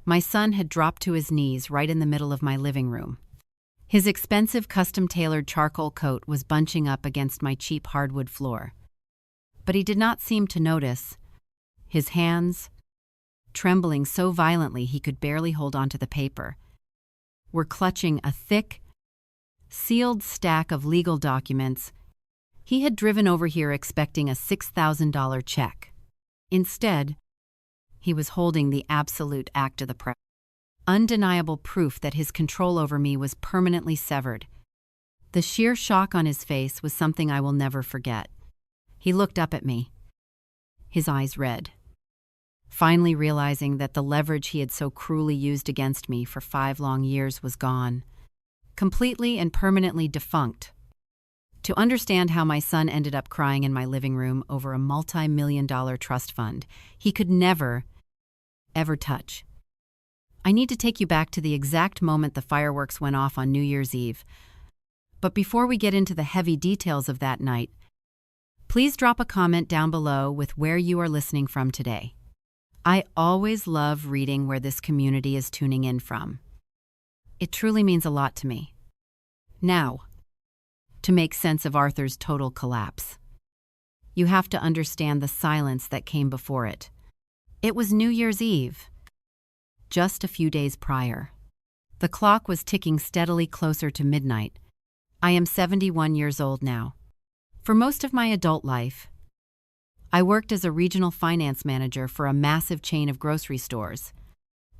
My son had dropped to his knees right in the middle of my living room. His expensive custom-tailored charcoal coat was bunching up against my cheap hardwood floor. But he did not seem to notice. His hands, trembling so violently he could barely hold onto the paper, were clutching a thick, sealed stack of legal documents. He had driven over here expecting a $6,000 check. Instead, he was holding the absolute act of the press. Undeniable proof that his control over me was permanently severed. The sheer shock on his face was something I will never forget. He looked up at me, his eyes red, finally realizing that the leverage he had so cruelly used against me for 5 long years was gone, completely and permanently defunct. To understand how my son ended up crying in my living room over a multi-million-dollar trust fund he could never, ever touch. I need to take you back to the exact moment the fireworks went off on New Year's Eve. But before we get into the heavy details of that night, please drop a comment down below with where you are listening from today. I always love reading where this community is tuning in from. It truly means a lot to me. Now, to make sense of Arthur's total collapse, you have to understand the silence that came before it. It was New Year's Eve, just a few days prior. The clock was ticking steadily closer to midnight. I am 71 years old now. For most of my adult life, I worked as a regional finance manager for a massive chain of grocery stores.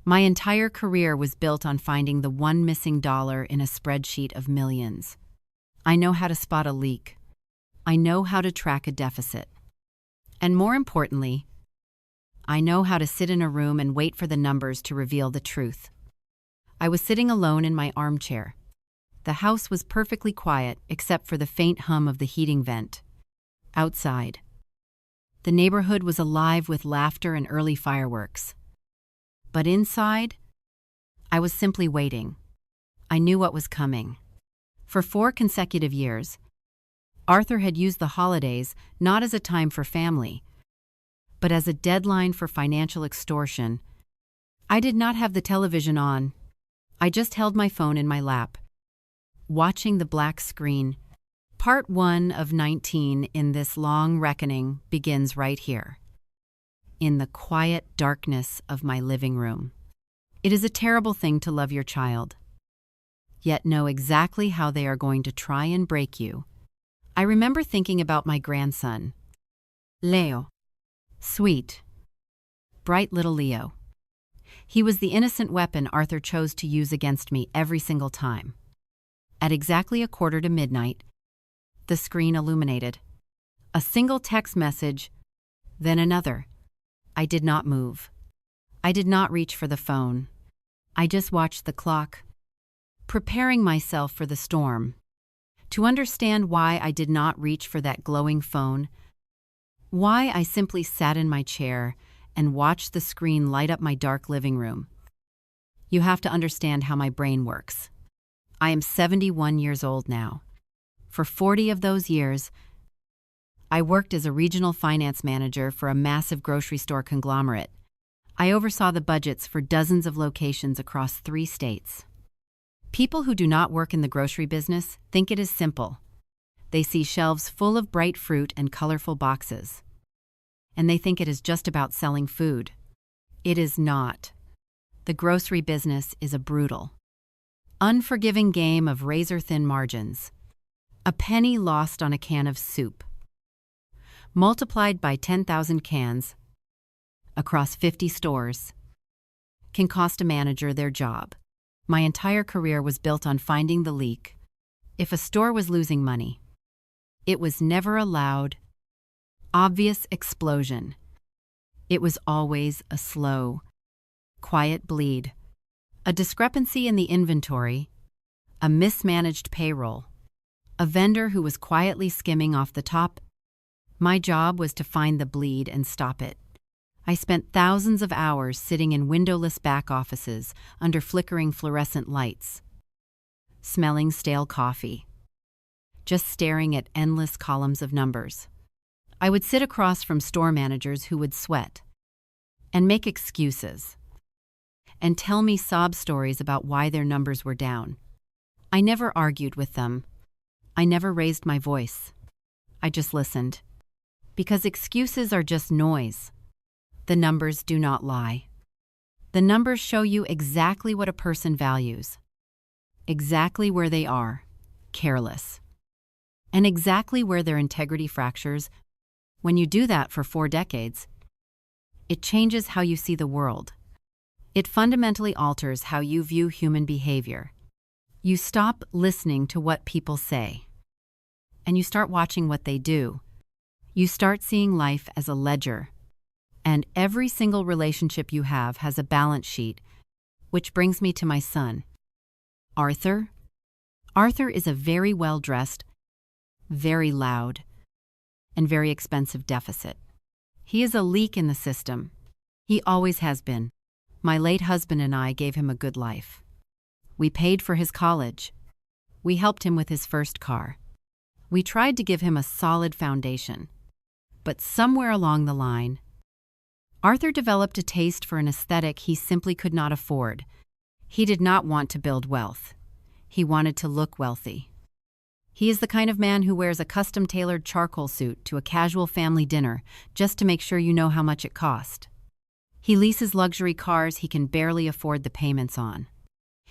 My entire career was built on finding the one missing dollar in a spreadsheet of millions. I know how to spot a leak. I know how to track a deficit. And more importantly, I know how to sit in a room and wait for the numbers to reveal the truth. I was sitting alone in my armchair. The house was perfectly quiet except for the faint hum of the heating vent. Outside, the neighborhood was alive with laughter and early fireworks. But inside, I was simply waiting. I knew what was coming. For 4 consecutive years, Arthur had used the holidays not as a time for family, but as a deadline for financial extortion. I did not have the television on. I just held my phone in my lap, watching the black screen. Part 1 of 19 in this long reckoning begins right here, in the quiet darkness of my living room. It is a terrible thing to love your child, yet know exactly how they are going to try and break you. I remember thinking about my grandson, Leo. Sweet, bright little Leo. He was the innocent weapon Arthur chose to use against me every single time. At exactly midnight, the screen illuminated. A single text message, then another. I did not move. I did not reach for the phone. I just watched the clock, preparing myself for the storm. To understand why I did not reach for that glowing phone, why I simply sat in my chair and watched the screen light up my dark living room, you have to understand how my brain works. I am 71 years old now. For 40 of those years, I worked as a regional finance manager for a massive grocery store conglomerate. I oversaw the budgets for dozens of locations across 3 states. People who do not work in the grocery business think it is simple. They see shelves full of bright fruit and colorful boxes, and they think it is just about selling food. It is not. The grocery business is a brutal, unforgiving game of razor-thin margins. A penny lost on a can of soup, multiplied by 10,000 cans across 50 stores, can cost a manager their job. My entire career was built on finding the leak. If a store was losing money, it was never a loud, obvious explosion. It was always a slow, quiet bleed. A discrepancy in the inventory, a mismanaged payroll, a vendor who was quietly skimming off the top. My job was to find the bleed and stop it. I spent thousands of hours sitting in windowless back offices under flickering fluorescent lights, smelling stale coffee, just staring at endless columns of numbers. I would sit across from store managers who would sweat and make excuses and tell me sob stories about why their numbers were down. I never argued with them. I never raised my voice. I just listened. Because excuses are just noise. The numbers do not lie. The numbers show you exactly what a person values, exactly where they are, careless, and exactly where their integrity fractures. When you do that for 4 decades, it changes how you see the world. It fundamentally alters how you view human behavior. You stop listening to what people say, and you start watching what they do. You start seeing life as a ledger, and every single relationship you have has a balance sheet, which brings me to my son, Arthur. Arthur is a very well-dressed, very loud, and very expensive deficit. He is a leak in the system. He always has been. My late husband and I gave him a good life. We paid for his college. We helped him with his first car. We tried to give him a solid foundation. But somewhere along the line, Arthur developed a taste for an aesthetic he simply could not afford. He did not want to build wealth. He wanted to look wealthy. He is the kind of man who wears a custom-tailored charcoal suit to a casual family dinner just to make sure you know how much it cost. He leases luxury cars he can barely afford the payments on.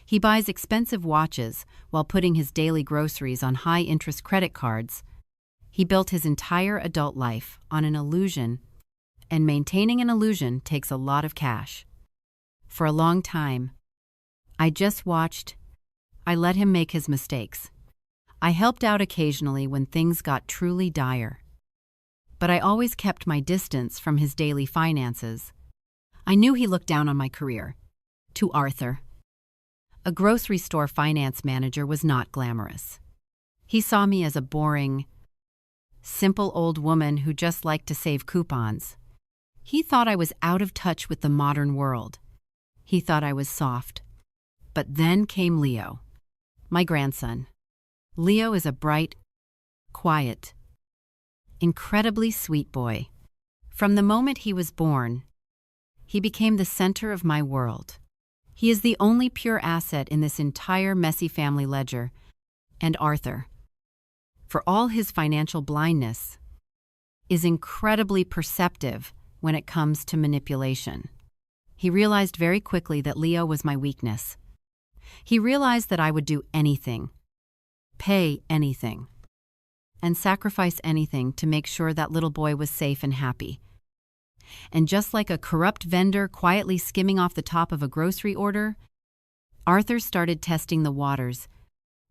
He buys expensive watches while putting his daily groceries on high-interest credit cards. He built his entire adult life on an illusion, and maintaining an illusion takes a lot of cash. For a long time, I just watched. I let him make his mistakes. I helped out occasionally when things got truly dire. But I always kept my distance from his daily finances. I knew he looked down on my career. To Arthur, a grocery store finance manager was not glamorous. He saw me as a boring, simple old woman who just liked to save coupons. He thought I was out of touch with the modern world. He thought I was soft. But then came Leo, my grandson. Leo is a bright, quiet, incredibly sweet boy. From the moment he was born, he became the center of my world. He is the only pure asset in this entire messy family ledger. And Arthur, for all his financial blindness, is incredibly perceptive when it comes to manipulation. He realized very quickly that Leo was my weakness. He realized that I would do anything, pay anything, and sacrifice anything to make sure that little boy was safe and happy. And just like a corrupt vendor quietly skimming off the top of a grocery order, Arthur started testing the waters.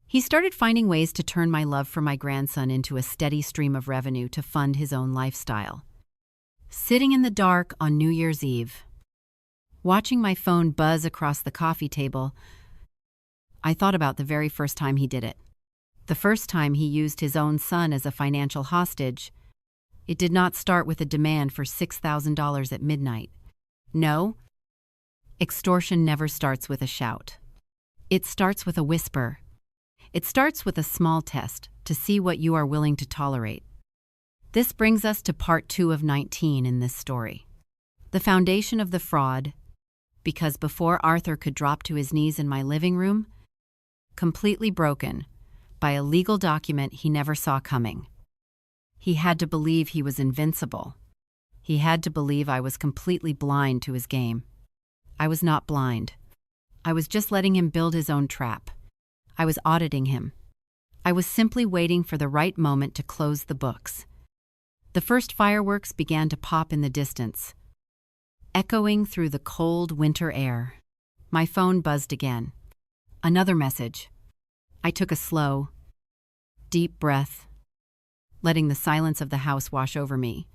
He started finding ways to turn my love for my grandson into a steady stream of revenue to fund his own lifestyle. Sitting in the dark on New Year's Eve, watching my phone buzz across the coffee table, I thought about the very first time he did it. The first time he used his own son as a financial hostage. It did not start with a demand for $6,000 at midnight. No, extortion never starts with a shout. It starts with a whisper. It starts with a small test to see what you are willing to tolerate. This brings us to part 2 of 19 in this story. The foundation of the fraud, because before Arthur could drop to his knees in my living room, completely broken by a legal document he never saw coming. He had to believe he was invincible. He had to believe I was completely blind to his game. I was not blind. I was just letting him build his own trap. I was auditing him. I was simply waiting for the right moment to close the books. The first fireworks began to pop in the distance, echoing through the cold winter air. My phone buzzed again. Another message. I took a slow, deep breath, letting the silence of the house wash over me.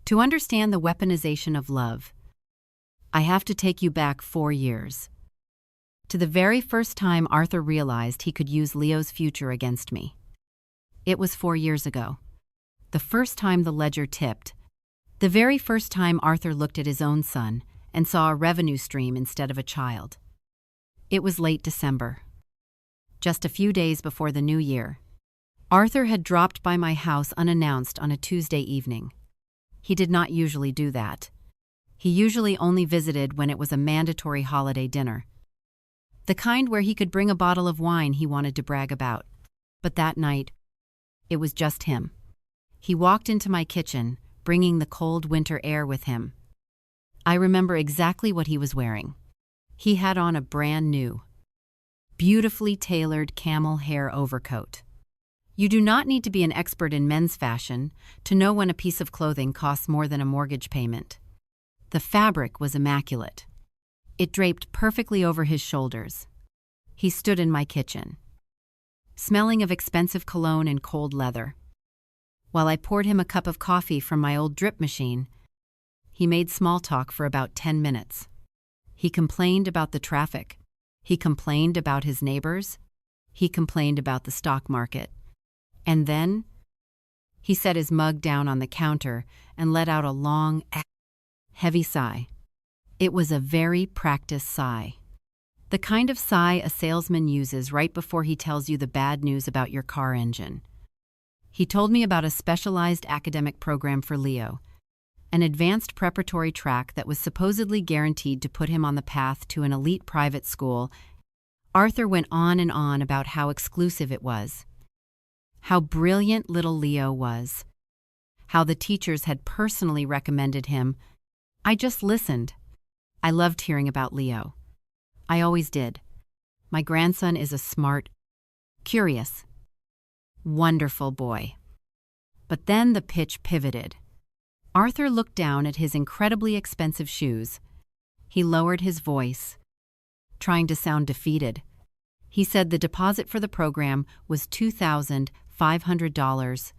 To understand the weaponization of love, I have to take you back 4 years, to the very first time Arthur realized he could use Leo's future against me. It was 4 years ago. The first time the ledger tipped. The very first time Arthur looked at his own son and saw a revenue stream instead of a child. It was late December. Just a few days before the new year. Arthur had dropped by my house unannounced on a Tuesday evening. He did not usually do that. He usually only visited when it was a mandatory holiday dinner. The kind where he could bring a bottle of wine he wanted to brag about. But that night, it was just him. He walked into my kitchen, bringing the cold winter air with him. I remember exactly what he was wearing. He had on a brand new, beautifully tailored camel hair overcoat. You do not need to be an expert in men's fashion to know when a piece of clothing costs more than a mortgage payment. The fabric was immaculate. It draped perfectly over his shoulders. He stood in my kitchen, smelling of expensive cologne and cold leather. While I poured him a cup of coffee from my old drip machine, he made small talk for about 10 minutes. He complained about the traffic. He complained about his neighbors. He complained about the stock market. And then, he set his mug down on the counter and let out a long, heavy sigh. It was a very practiced sigh. The kind of sigh a salesman uses right before he tells you the bad news about your car engine. He told me about a specialized academic program for Leo, an advanced preparatory track that was supposedly guaranteed to put him on the path to an elite private school. Arthur went on and on about how exclusive it was, how brilliant little Leo was, how the teachers had personally recommended him. I just listened. I loved hearing about Leo. I always did. My grandson is a smart, curious, wonderful boy. But then the pitch pivoted. Arthur looked down at his incredibly expensive shoes. He lowered his voice, trying to sound defeated. He said the deposit for the program was $2,500,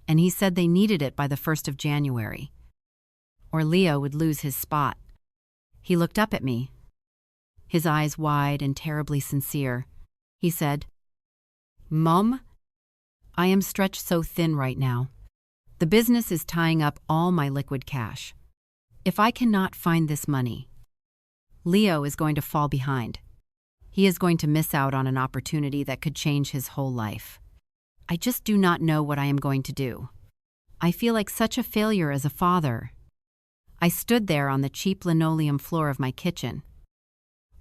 and he said they needed it by the 1st of January, or Leo would lose his spot. He looked up at me, his eyes wide and terribly sincere. He said, "Mom, I am stretched so thin right now. The business is tying up all my liquid cash. If I cannot find this money, Leo is going to fall behind. He is going to miss out on an opportunity that could change his whole life. I just do not know what I am going to do. I feel like such a failure as a father." I stood there on the cheap linoleum floor of my kitchen,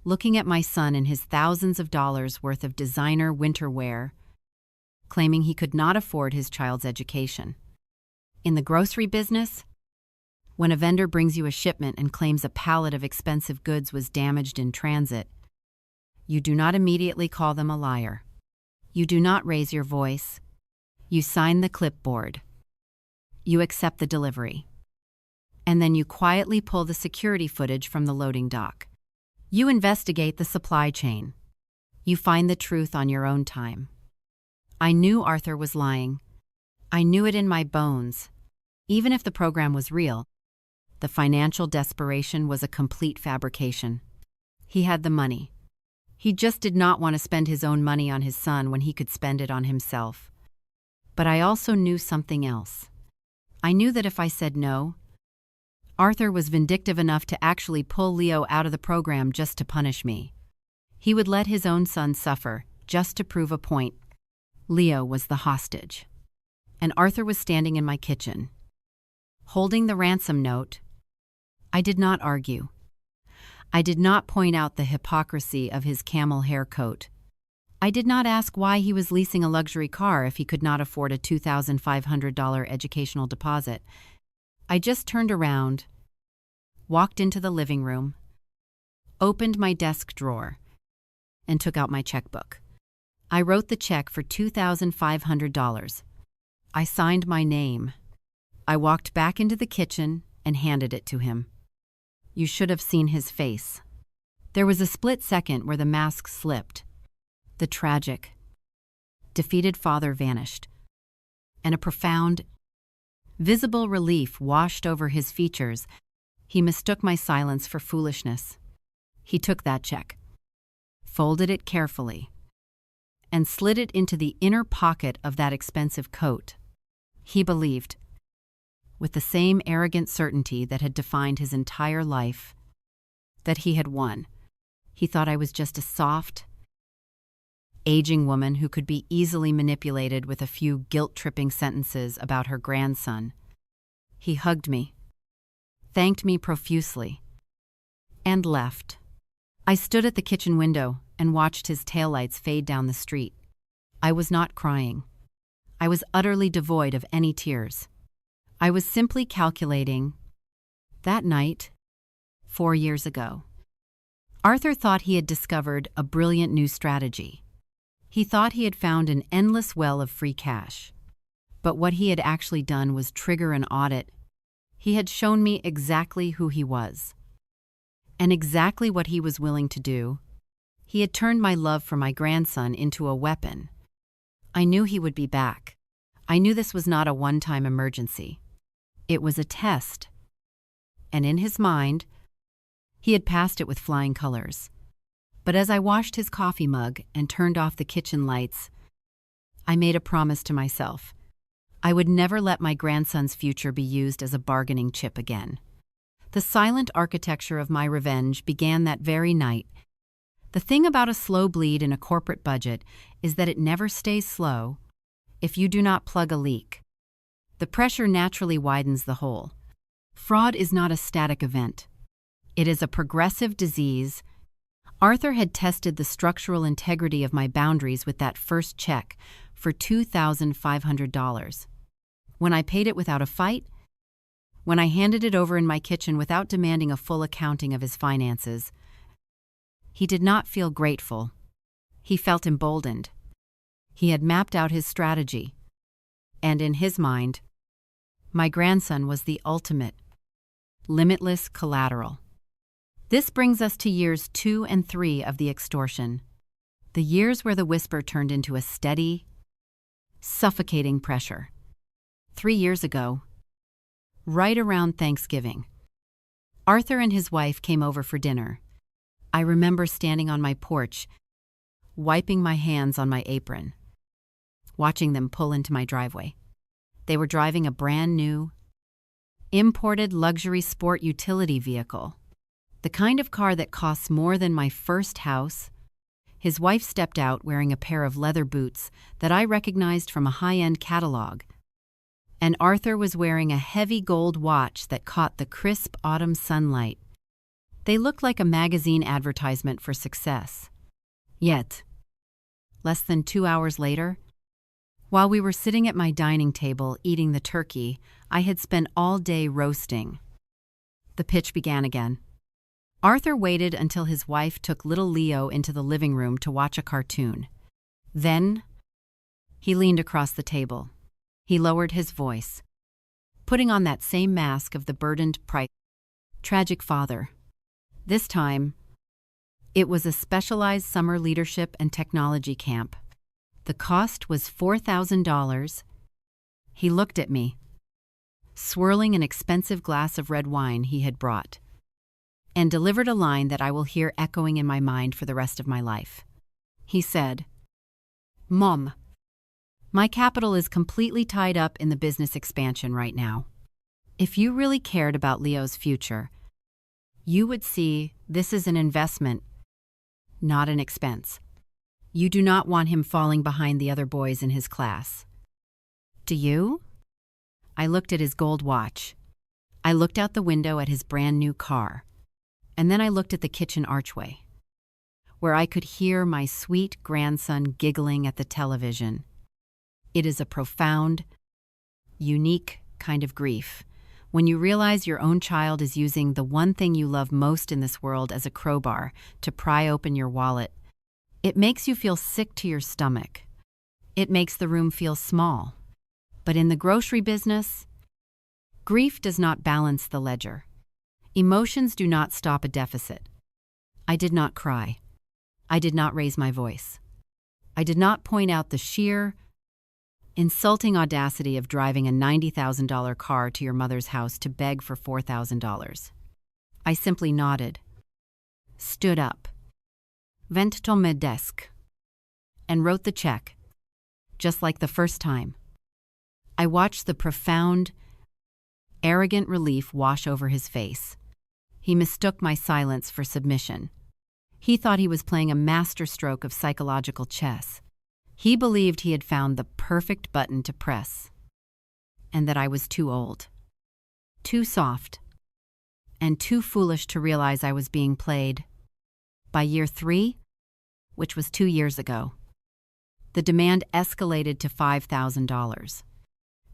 looking at my son in his thousands of dollars worth of designer winter wear, claiming he could not afford his child's education. In the grocery business, when a vendor brings you a shipment and claims a pallet of expensive goods was damaged in transit, you do not immediately call them a liar. You do not raise your voice. You sign the clipboard. You accept the delivery. And then you quietly pull the security footage from the loading dock. You investigate the supply chain. You find the truth on your own time. I knew Arthur was lying. I knew it in my bones. Even if the program was real, the financial desperation was a complete fabrication. He had the money. He just did not want to spend his own money on his son when he could spend it on himself. But I also knew something else. I knew that if I said no, Arthur was vindictive enough to actually pull Leo out of the program just to punish me. He would let his own son suffer just to prove a point. Leo was the hostage. And Arthur was standing in my kitchen, holding the ransom note. I did not argue. I did not point out the hypocrisy of his camel hair coat. I did not ask why he was leasing a luxury car if he could not afford a $2,500 educational deposit. I just turned around, walked into the living room, opened my desk drawer, and took out my checkbook. I wrote the check for $2,500. I signed my name. I walked back into the kitchen and handed it to him. You should have seen his face. There was a split second where the mask slipped. The tragic, defeated father vanished, and a profound, visible relief washed over his features. He mistook my silence for foolishness. He took that check, folded it carefully, and slid it into the inner pocket of that expensive coat. He believed, with the same arrogant certainty that had defined his entire life, that he had won. He thought I was just a soft, aging woman who could be easily manipulated with a few guilt-tripping sentences about her grandson. He hugged me, thanked me profusely, and left. I stood at the kitchen window and watched his taillights fade down the street. I was not crying. I was utterly devoid of any tears. I was simply calculating. That night, 4 years ago, Arthur thought he had discovered a brilliant new strategy. He thought he had found an endless well of free cash. But what he had actually done was trigger an audit. He had shown me exactly who he was, and exactly what he was willing to do. He had turned my love for my grandson into a weapon. I knew he would be back. I knew this was not a one-time emergency. It was a test. And in his mind, he had passed it with flying colors. But as I washed his coffee mug and turned off the kitchen lights, I made a promise to myself. I would never let my grandson's future be used as a bargaining chip again. The silent architecture of my revenge began that very night. The thing about a slow bleed in a corporate budget is that it never stays slow if you do not plug a leak. The pressure naturally widens the hole. Fraud is not a static event. It is a progressive disease. Arthur had tested the structural integrity of my boundaries with that first check for $2,500. When I paid it without a fight, when I handed it over in my kitchen without demanding a full accounting of his finances, he did not feel grateful. He felt emboldened. He had mapped out his strategy, and in his mind, my grandson was the ultimate, limitless collateral. This brings us to years 2 and 3 of the extortion, the years where the whisper turned into a steady, suffocating pressure. 3 years ago, right around Thanksgiving, Arthur and his wife came over for dinner. I remember standing on my porch, wiping my hands on my apron, watching them pull into my driveway. They were driving a brand new, imported luxury sport utility vehicle, the kind of car that costs more than my first house. His wife stepped out wearing a pair of leather boots that I recognized from a high-end catalog, and Arthur was wearing a heavy gold watch that caught the crisp autumn sunlight. They looked like a magazine advertisement for success. Yet, less than 2 hours later, while we were sitting at my dining table eating the turkey I had spent all day roasting, the pitch began again. Arthur waited until his wife took little Leo into the living room to watch a cartoon. Then, he leaned across the table. He lowered his voice, putting on that same mask of the burdened, tragic father. This time, it was a specialized summer leadership and technology camp. The cost was $4,000. He looked at me, swirling an expensive glass of red wine he had brought, and delivered a line that I will hear echoing in my mind for the rest of my life. He said, "Mom, my capital is completely tied up in the business expansion right now. If you really cared about Leo's future, you would see this is an investment, not an expense. You do not want him falling behind the other boys in his class. Do you?" I looked at his gold watch. I looked out the window at his brand new car. And then I looked at the kitchen archway, where I could hear my sweet grandson giggling at the television. It is a profound, unique kind of grief when you realize your own child is using the one thing you love most in this world as a crowbar to pry open your wallet. It makes you feel sick to your stomach. It makes the room feel small. But in the grocery business, grief does not balance the ledger. Emotions do not stop a deficit. I did not cry. I did not raise my voice. I did not point out the sheer, insulting audacity of driving a $90,000 car to your mother's house to beg for $4,000. I simply nodded, stood up, went to my desk, and wrote the check, just like the first time. I watched the profound, arrogant relief wash over his face. He mistook my silence for submission. He thought he was playing a masterstroke of psychological chess. He believed he had found the perfect button to press, and that I was too old, too soft, and too foolish to realize I was being played. By year 3, which was 2 years ago, the demand escalated to $5,000.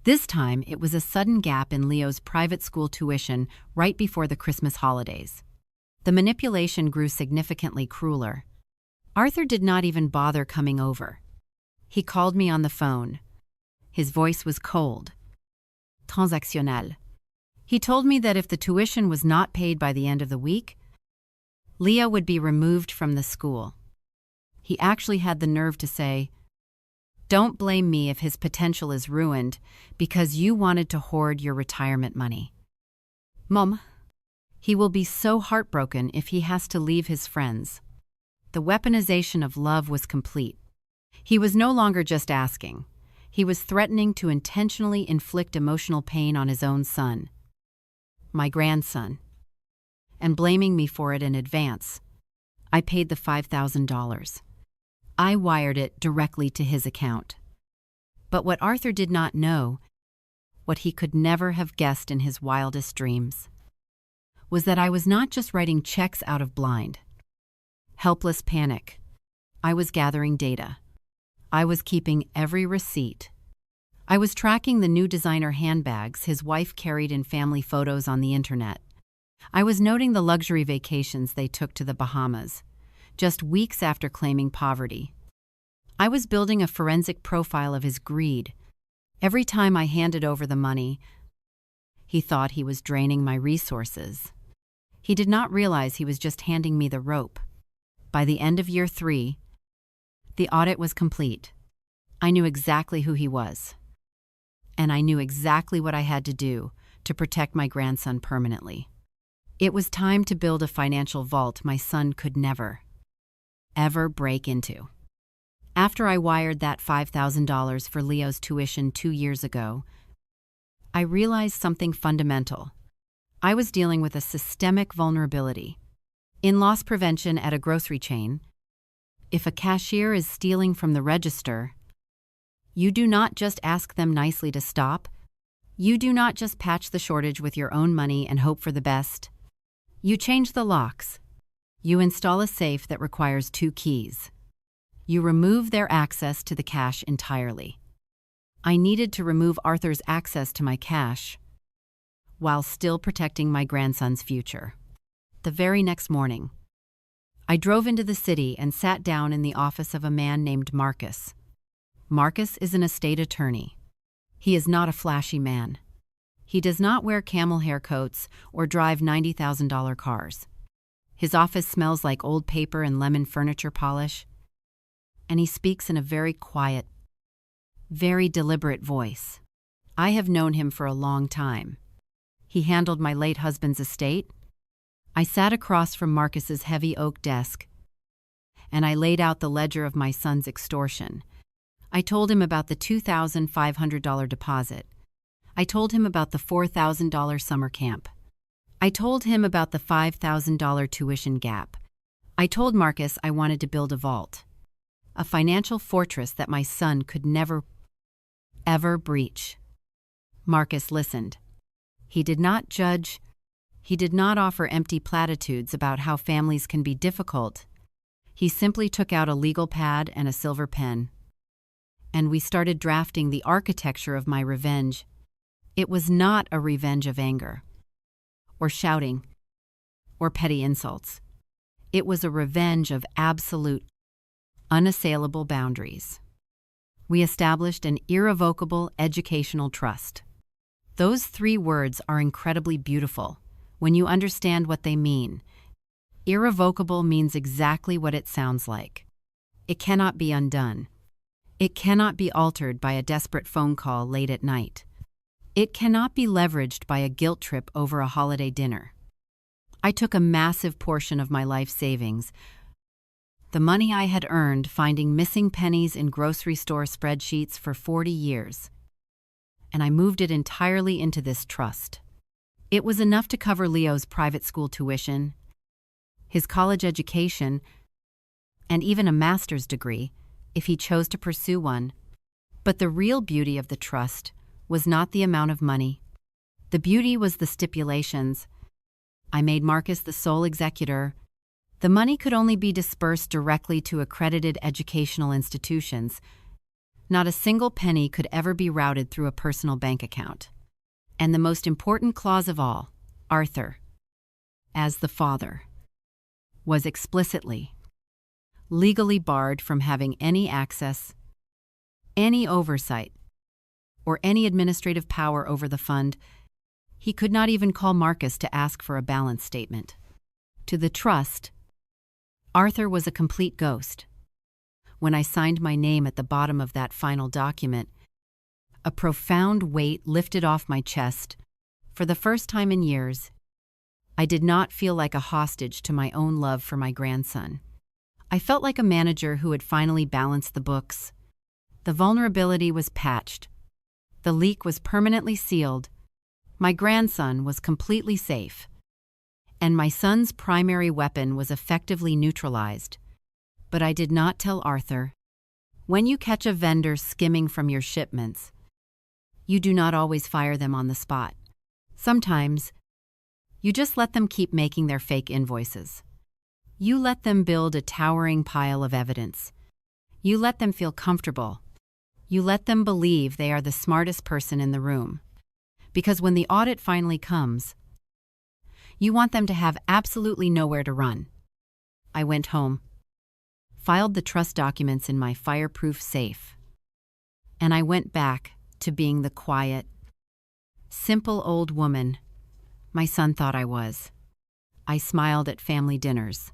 This time, it was a sudden gap in Leo's private school tuition right before the Christmas holidays. The manipulation grew significantly crueler. Arthur did not even bother coming over. He called me on the phone. His voice was cold, transactionnel. He told me that if the tuition was not paid by the end of the week, Leo would be removed from the school. He actually had the nerve to say, "Don't blame me if his potential is ruined because you wanted to hoard your retirement money. Mom, he will be so heartbroken if he has to leave his friends." The weaponization of love was complete. He was no longer just asking. He was threatening to intentionally inflict emotional pain on his own son, my grandson, and blaming me for it in advance. I paid the $5,000. I wired it directly to his account. But what Arthur did not know, what he could never have guessed in his wildest dreams, was that I was not just writing checks out of blind, helpless panic. I was gathering data. I was keeping every receipt. I was tracking the new designer handbags his wife carried in family photos on the internet. I was noting the luxury vacations they took to the Bahamas, just weeks after claiming poverty. I was building a forensic profile of his greed. Every time I handed over the money, he thought he was draining my resources. He did not realize he was just handing me the rope. By the end of year 3, the audit was complete. I knew exactly who he was, and I knew exactly what I had to do to protect my grandson permanently. It was time to build a financial vault my son could never, ever break into. After I wired that $5,000 for Leo's tuition 2 years ago, I realized something fundamental. I was dealing with a systemic vulnerability. In loss prevention at a grocery chain, if a cashier is stealing from the register, you do not just ask them nicely to stop. You do not just patch the shortage with your own money and hope for the best. You change the locks. You install a safe that requires 2 keys. You remove their access to the cash entirely. I needed to remove Arthur's access to my cash while still protecting my grandson's future. The very next morning, I drove into the city and sat down in the office of a man named Marcus. Marcus is an estate attorney. He is not a flashy man. He does not wear camel hair coats or drive $90,000 cars. His office smells like old paper and lemon furniture polish, and he speaks in a very quiet, very deliberate voice. I have known him for a long time. He handled my late husband's estate. I sat across from Marcus's heavy oak desk, and I laid out the ledger of my son's extortion. I told him about the $2,500 deposit. I told him about the $4,000 summer camp. I told him about the $5,000 tuition gap. I told Marcus I wanted to build a vault, a financial fortress that my son could never, ever breach. Marcus listened. He did not judge. He did not offer empty platitudes about how families can be difficult. He simply took out a legal pad and a silver pen, and we started drafting the architecture of my revenge. It was not a revenge of anger, or shouting, or petty insults. It was a revenge of absolute, unassailable boundaries. We established an irrevocable educational trust. Those 3 words are incredibly beautiful when you understand what they mean. Irrevocable means exactly what it sounds like. It cannot be undone. It cannot be altered by a desperate phone call late at night. It cannot be leveraged by a guilt trip over a holiday dinner. I took a massive portion of my life savings, the money I had earned finding missing pennies in grocery store spreadsheets for 40 years, and I moved it entirely into this trust. It was enough to cover Leo's private school tuition, his college education, and even a master's degree, if he chose to pursue one. But the real beauty of the trust was not the amount of money. The beauty was the stipulations. I made Marcus the sole executor. The money could only be dispersed directly to accredited educational institutions. Not a single penny could ever be routed through a personal bank account. And the most important clause of all, Arthur, as the father, was explicitly, legally barred from having any access, any oversight, or any administrative power over the fund. He could not even call Marcus to ask for a balance statement. To the trust, Arthur was a complete ghost. When I signed my name at the bottom of that final document, a profound weight lifted off my chest. For the first time in years, I did not feel like a hostage to my own love for my grandson. I felt like a manager who had finally balanced the books. The vulnerability was patched. The leak was permanently sealed. My grandson was completely safe. And my son's primary weapon was effectively neutralized. But I did not tell Arthur. When you catch a vendor skimming from your shipments, you do not always fire them on the spot. Sometimes, you just let them keep making their fake invoices. You let them build a towering pile of evidence. You let them feel comfortable. You let them believe they are the smartest person in the room. Because when the audit finally comes, you want them to have absolutely nowhere to run. I went home, filed the trust documents in my fireproof safe, and I went back to being the quiet, simple old woman my son thought I was. I smiled at family dinners.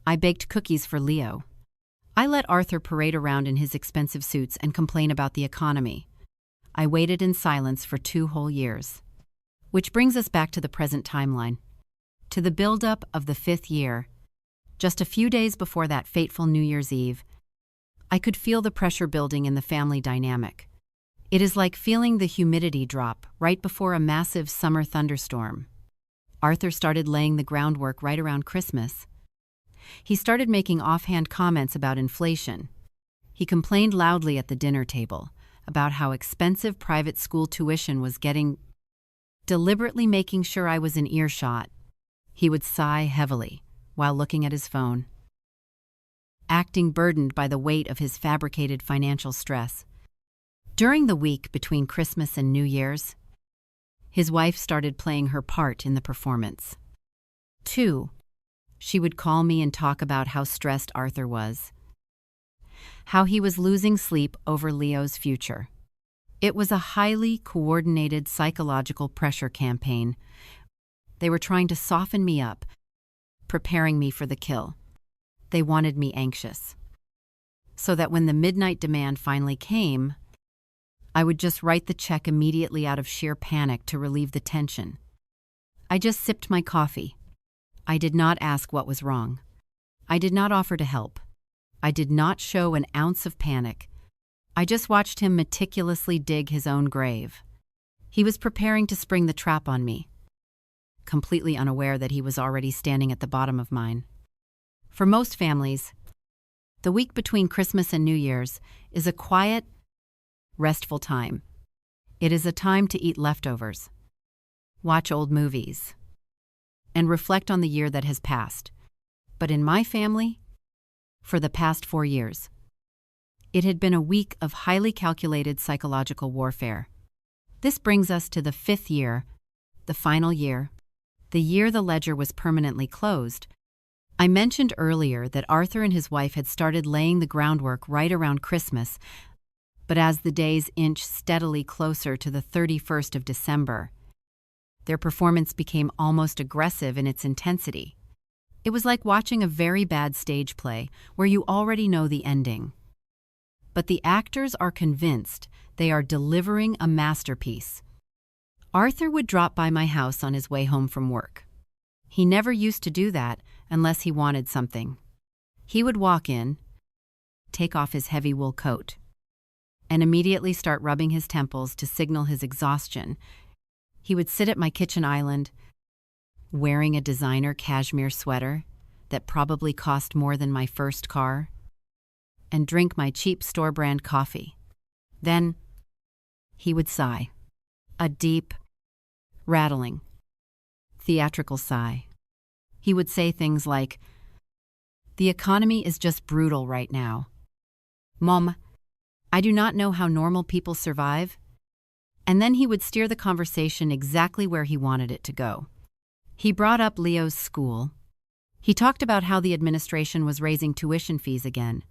I baked cookies for Leo. I let Arthur parade around in his expensive suits and complain about the economy. I waited in silence for 2 whole years. Which brings us back to the present timeline. To the buildup of the 5th year, just a few days before that fateful New Year's Eve, I could feel the pressure building in the family dynamic. It is like feeling the humidity drop right before a massive summer thunderstorm. Arthur started laying the groundwork right around Christmas. He started making offhand comments about inflation. He complained loudly at the dinner table about how expensive private school tuition was getting, deliberately making sure I was in earshot. He would sigh heavily while looking at his phone, acting burdened by the weight of his fabricated financial stress. During the week between Christmas and New Year's, his wife started playing her part in the performance. 2. She would call me and talk about how stressed Arthur was, how he was losing sleep over Leo's future. It was a highly coordinated psychological pressure campaign. They were trying to soften me up, preparing me for the kill. They wanted me anxious, so that when the midnight demand finally came, I would just write the check immediately out of sheer panic to relieve the tension. I just sipped my coffee. I did not ask what was wrong. I did not offer to help. I did not show an ounce of panic. I just watched him meticulously dig his own grave. He was preparing to spring the trap on me, completely unaware that he was already standing at the bottom of mine. For most families, the week between Christmas and New Year's is a quiet, restful time. It is a time to eat leftovers, watch old movies, and reflect on the year that has passed. But in my family, for the past 4 years, it had been a week of highly calculated psychological warfare. This brings us to the 5th year, the final year, the year the ledger was permanently closed. I mentioned earlier that Arthur and his wife had started laying the groundwork right around Christmas, but as the days inched steadily closer to the 31st of December, their performance became almost aggressive in its intensity. It was like watching a very bad stage play where you already know the ending. But the actors are convinced they are delivering a masterpiece. Arthur would drop by my house on his way home from work. He never used to do that unless he wanted something. He would walk in, take off his heavy wool coat, and immediately start rubbing his temples to signal his exhaustion. He would sit at my kitchen island, wearing a designer cashmere sweater that probably cost more than my first car, and drink my cheap store-brand coffee. Then he would sigh, a deep, rattling, theatrical sigh. He would say things like, "The economy is just brutal right now. Mom, I do not know how normal people survive." And then he would steer the conversation exactly where he wanted it to go. He brought up Leo's school. He talked about how the administration was raising tuition fees again.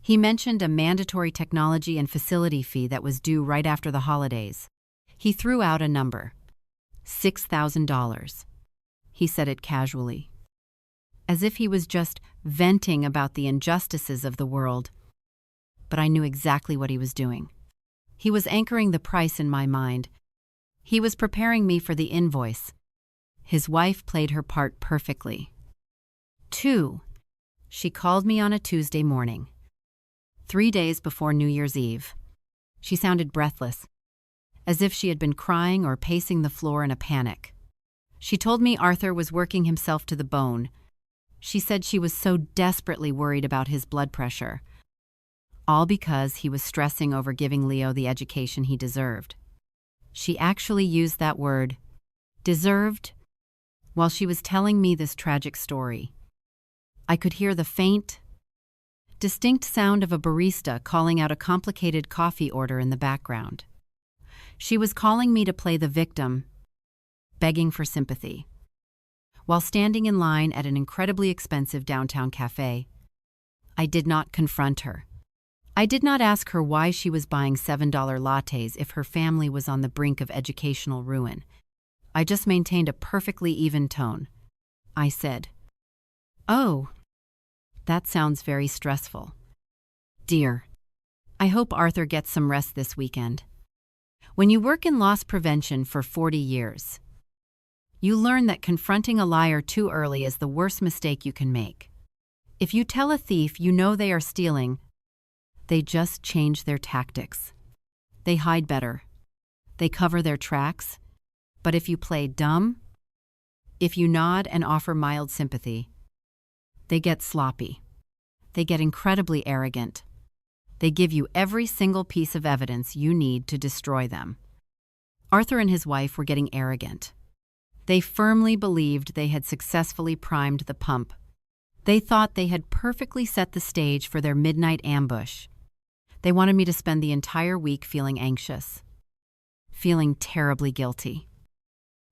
He mentioned a mandatory technology and facility fee that was due right after the holidays. He threw out a number. $6,000. He said it casually, as if he was just venting about the injustices of the world. But I knew exactly what he was doing. He was anchoring the price in my mind. He was preparing me for the invoice. His wife played her part perfectly. 2. She called me on a Tuesday morning, 3 days before New Year's Eve. She sounded breathless, as if she had been crying or pacing the floor in a panic. She told me Arthur was working himself to the bone. She said she was so desperately worried about his blood pressure, all because he was stressing over giving Leo the education he deserved. She actually used that word, deserved, while she was telling me this tragic story. I could hear the faint, distinct sound of a barista calling out a complicated coffee order in the background. She was calling me to play the victim, begging for sympathy. While standing in line at an incredibly expensive downtown cafe, I did not confront her. I did not ask her why she was buying $7 lattes if her family was on the brink of educational ruin. I just maintained a perfectly even tone. I said, "Oh, that sounds very stressful. Dear, I hope Arthur gets some rest this weekend." When you work in loss prevention for 40 years, you learn that confronting a liar too early is the worst mistake you can make. If you tell a thief you know they are stealing, they just change their tactics. They hide better. They cover their tracks. But if you play dumb, if you nod and offer mild sympathy, they get sloppy. They get incredibly arrogant. They give you every single piece of evidence you need to destroy them. Arthur and his wife were getting arrogant. They firmly believed they had successfully primed the pump. They thought they had perfectly set the stage for their midnight ambush. They wanted me to spend the entire week feeling anxious, feeling terribly guilty,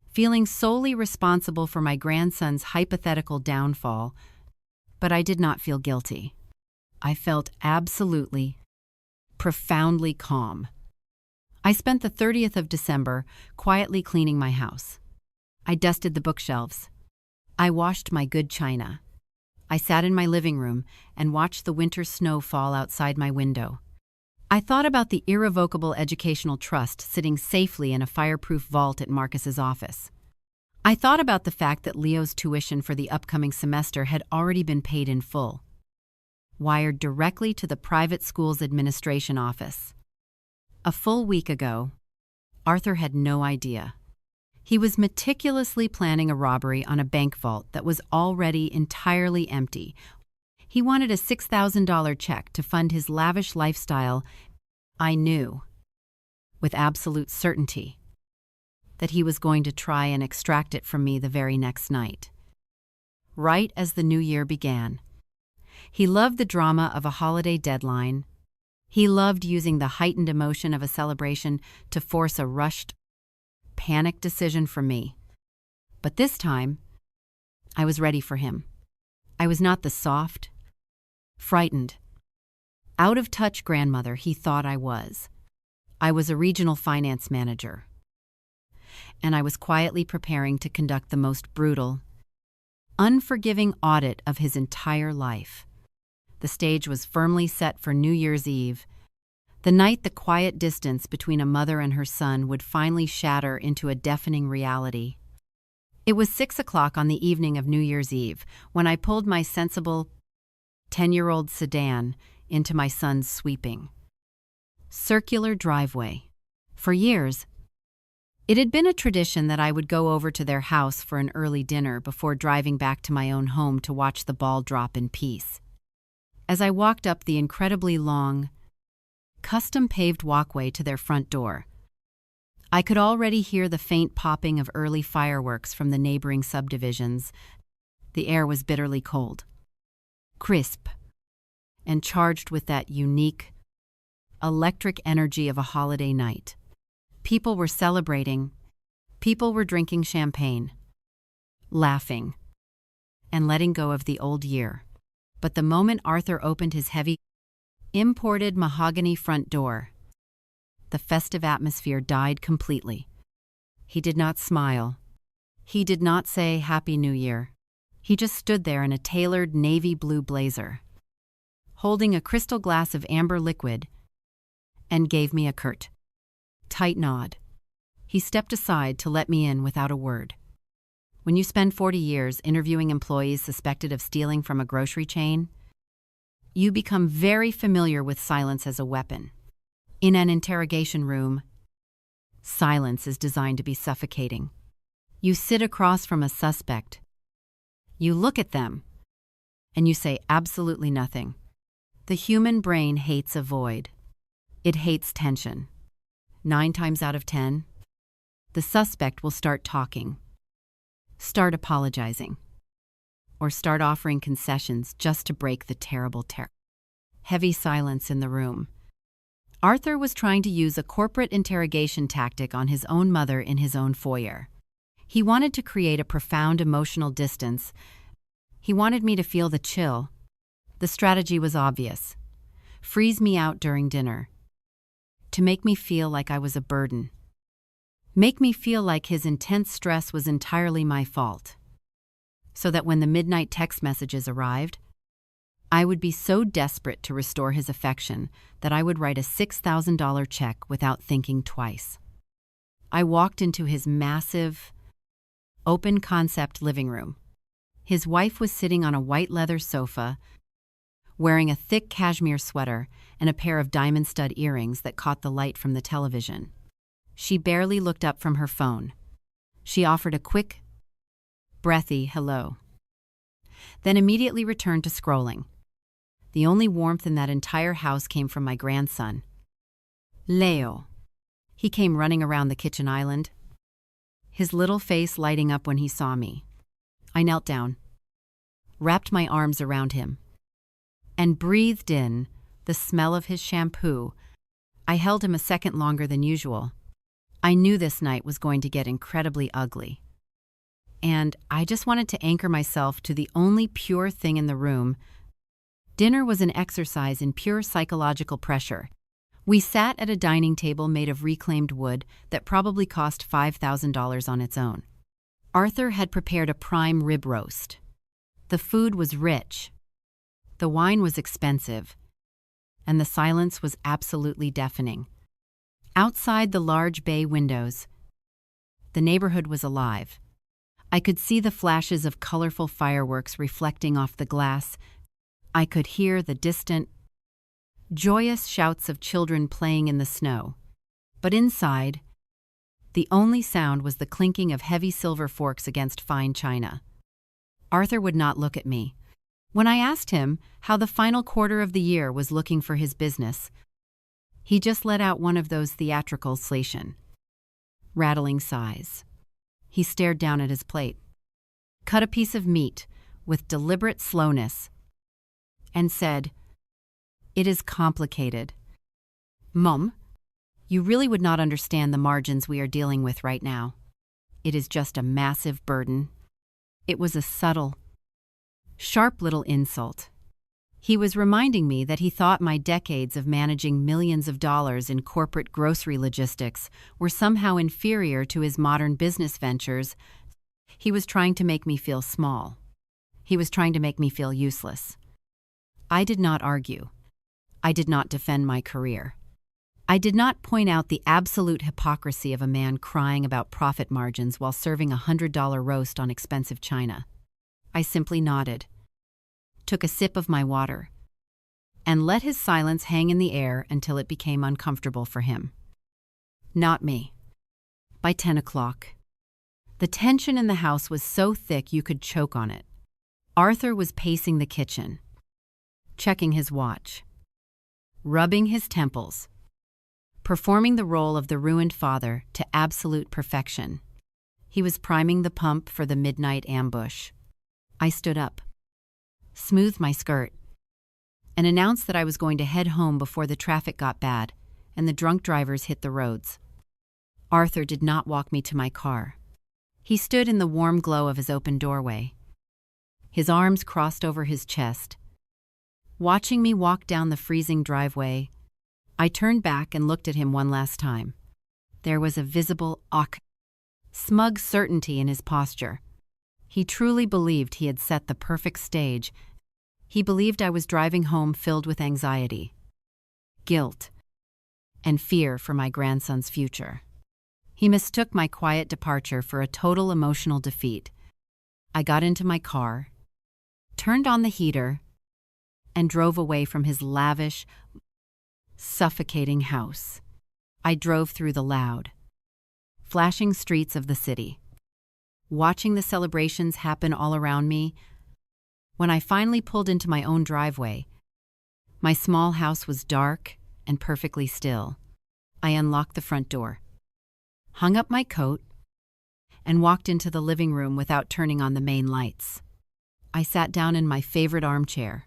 feeling solely responsible for my grandson's hypothetical downfall. But I did not feel guilty. I felt absolutely, profoundly calm. I spent the 30th of December quietly cleaning my house. I dusted the bookshelves. I washed my good china. I sat in my living room and watched the winter snow fall outside my window. I thought about the irrevocable educational trust sitting safely in a fireproof vault at Marcus's office. I thought about the fact that Leo's tuition for the upcoming semester had already been paid in full, wired directly to the private school's administration office. A full week ago, Arthur had no idea. He was meticulously planning a robbery on a bank vault that was already entirely empty. He wanted a $6,000 check to fund his lavish lifestyle. I knew, with absolute certainty, that he was going to try and extract it from me the very next night, right as the new year began. He loved the drama of a holiday deadline. He loved using the heightened emotion of a celebration to force a rushed, panicked decision from me. But this time, I was ready for him. I was not the soft, frightened, out-of-touch grandmother he thought I was. I was a regional finance manager, and I was quietly preparing to conduct the most brutal, unforgiving audit of his entire life. The stage was firmly set for New Year's Eve, the night the quiet distance between a mother and her son would finally shatter into a deafening reality. It was 6 o'clock on the evening of New Year's Eve when I pulled my sensible 10-year-old sedan into my son's sweeping, circular driveway. For years, it had been a tradition that I would go over to their house for an early dinner before driving back to my own home to watch the ball drop in peace. As I walked up the incredibly long, custom-paved walkway to their front door, I could already hear the faint popping of early fireworks from the neighboring subdivisions. The air was bitterly cold, crisp, and charged with that unique, electric energy of a holiday night. People were celebrating. People were drinking champagne, laughing, and letting go of the old year. But the moment Arthur opened his heavy, imported mahogany front door, the festive atmosphere died completely. He did not smile. He did not say Happy New Year. He just stood there in a tailored navy blue blazer, holding a crystal glass of amber liquid, and gave me a curt, tight nod. He stepped aside to let me in without a word. When you spend 40 years interviewing employees suspected of stealing from a grocery chain, you become very familiar with silence as a weapon. In an interrogation room, silence is designed to be suffocating. You sit across from a suspect. You look at them, and you say absolutely nothing. The human brain hates a void. It hates tension. 9 times out of 10, the suspect will start talking, start apologizing, or start offering concessions just to break the terrible terror. Heavy silence in the room. Arthur was trying to use a corporate interrogation tactic on his own mother in his own foyer. He wanted to create a profound emotional distance. He wanted me to feel the chill. The strategy was obvious. Freeze me out during dinner. To make me feel like I was a burden. Make me feel like his intense stress was entirely my fault. So that when the midnight text messages arrived, I would be so desperate to restore his affection that I would write a $6,000 check without thinking twice. I walked into his massive, open-concept living room. His wife was sitting on a white leather sofa, wearing a thick cashmere sweater and a pair of diamond stud earrings that caught the light from the television. She barely looked up from her phone. She offered a quick, breathy hello, then immediately returned to scrolling. The only warmth in that entire house came from my grandson, Leo. He came running around the kitchen island, his little face lighting up when he saw me. I knelt down, wrapped my arms around him, and breathed in the smell of his shampoo. I held him a second longer than usual. I knew this night was going to get incredibly ugly. And I just wanted to anchor myself to the only pure thing in the room. Dinner was an exercise in pure psychological pressure. We sat at a dining table made of reclaimed wood that probably cost $5,000 on its own. Arthur had prepared a prime rib roast. The food was rich. The wine was expensive. And the silence was absolutely deafening. Outside the large bay windows, the neighborhood was alive. I could see the flashes of colorful fireworks reflecting off the glass. I could hear the distant, joyous shouts of children playing in the snow. But inside, the only sound was the clinking of heavy silver forks against fine china. Arthur would not look at me. When I asked him how the final quarter of the year was looking for his business, he just let out one of those theatrical rattling sighs. He stared down at his plate, cut a piece of meat with deliberate slowness, and said, "It is complicated. Mom, you really would not understand the margins we are dealing with right now. It is just a massive burden." It was a subtle, sharp little insult. He was reminding me that he thought my decades of managing millions of dollars in corporate grocery logistics were somehow inferior to his modern business ventures. He was trying to make me feel small. He was trying to make me feel useless. I did not argue. I did not defend my career. I did not point out the absolute hypocrisy of a man crying about profit margins while serving a $100 roast on expensive china. I simply nodded, took a sip of my water, and let his silence hang in the air until it became uncomfortable for him. Not me. By 10 o'clock, the tension in the house was so thick you could choke on it. Arthur was pacing the kitchen, checking his watch, rubbing his temples, performing the role of the ruined father to absolute perfection. He was priming the pump for the midnight ambush. I stood up, smoothed my skirt, and announced that I was going to head home before the traffic got bad and the drunk drivers hit the roads. Arthur did not walk me to my car. He stood in the warm glow of his open doorway, his arms crossed over his chest. Watching me walk down the freezing driveway, I turned back and looked at him one last time. There was a visible, smug certainty in his posture. He truly believed he had set the perfect stage. He believed I was driving home filled with anxiety, guilt, and fear for my grandson's future. He mistook my quiet departure for a total emotional defeat. I got into my car, turned on the heater, and drove away from his lavish, suffocating house. I drove through the loud, flashing streets of the city, watching the celebrations happen all around me. When I finally pulled into my own driveway, my small house was dark and perfectly still. I unlocked the front door, hung up my coat, and walked into the living room without turning on the main lights. I sat down in my favorite armchair.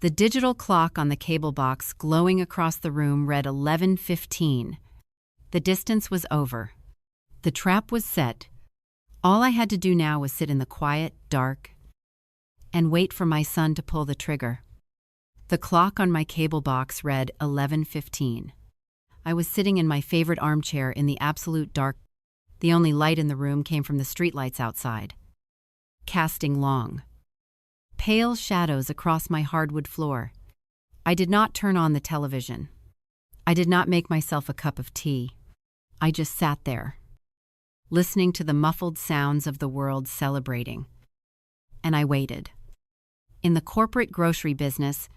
The digital clock on the cable box glowing across the room read 11:15. The distance was over. The trap was set. All I had to do now was sit in the quiet, dark, and wait for my son to pull the trigger. The clock on my cable box read 11:15. I was sitting in my favorite armchair in the absolute dark. The only light in the room came from the streetlights outside, casting long, pale shadows across my hardwood floor. I did not turn on the television. I did not make myself a cup of tea. I just sat there, listening to the muffled sounds of the world celebrating. And I waited. In the corporate grocery business,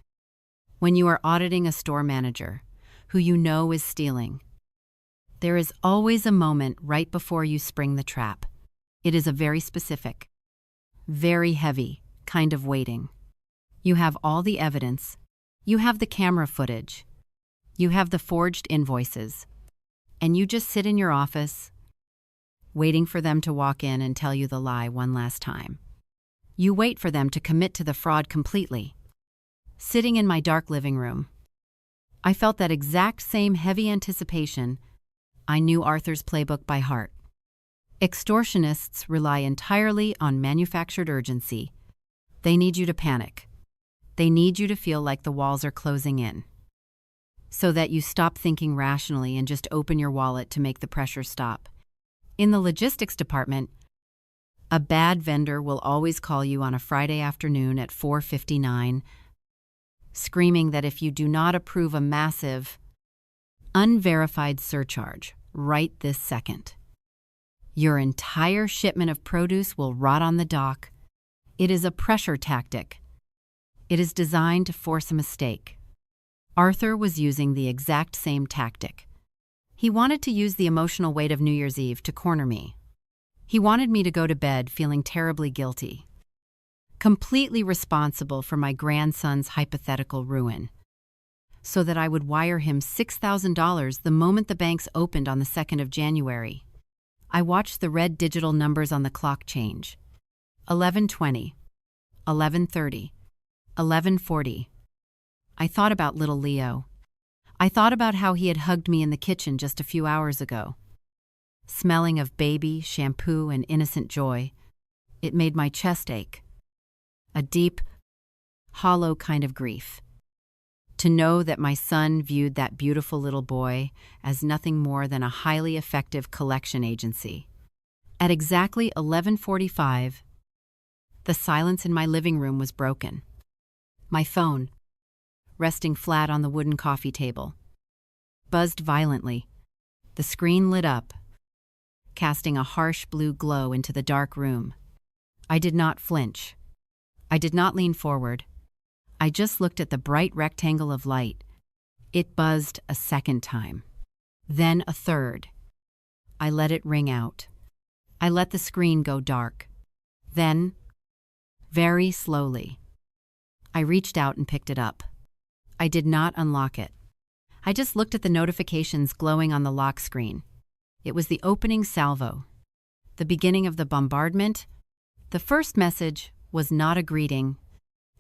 when you are auditing a store manager who you know is stealing, there is always a moment right before you spring the trap. It is a very specific, very heavy kind of waiting. You have all the evidence. You have the camera footage. You have the forged invoices. And you just sit in your office, waiting for them to walk in and tell you the lie one last time. You wait for them to commit to the fraud completely. Sitting in my dark living room, I felt that exact same heavy anticipation. I knew Arthur's playbook by heart. Extortionists rely entirely on manufactured urgency. They need you to panic. They need you to feel like the walls are closing in, so that you stop thinking rationally and just open your wallet to make the pressure stop. In the logistics department, a bad vendor will always call you on a Friday afternoon at 4:59, screaming that if you do not approve a massive, unverified surcharge right this second, your entire shipment of produce will rot on the dock. It is a pressure tactic. It is designed to force a mistake. Arthur was using the exact same tactic. He wanted to use the emotional weight of New Year's Eve to corner me. He wanted me to go to bed feeling terribly guilty, completely responsible for my grandson's hypothetical ruin, so that I would wire him $6,000 the moment the banks opened on the 2nd of January. I watched the red digital numbers on the clock change. 11:20, 11:30, 11:40. I thought about little Leo. I thought about how he had hugged me in the kitchen just a few hours ago. Smelling of baby, shampoo, and innocent joy, it made my chest ache. A deep, hollow kind of grief. To know that my son viewed that beautiful little boy as nothing more than a highly effective collection agency. At exactly 11:45, the silence in my living room was broken. My phone, resting flat on the wooden coffee table, buzzed violently. The screen lit up, casting a harsh blue glow into the dark room. I did not flinch. I did not lean forward. I just looked at the bright rectangle of light. It buzzed a second time, then a third. I let it ring out. I let the screen go dark. Then, very slowly, I reached out and picked it up. I did not unlock it. I just looked at the notifications glowing on the lock screen. It was the opening salvo, the beginning of the bombardment. The first message was not a greeting.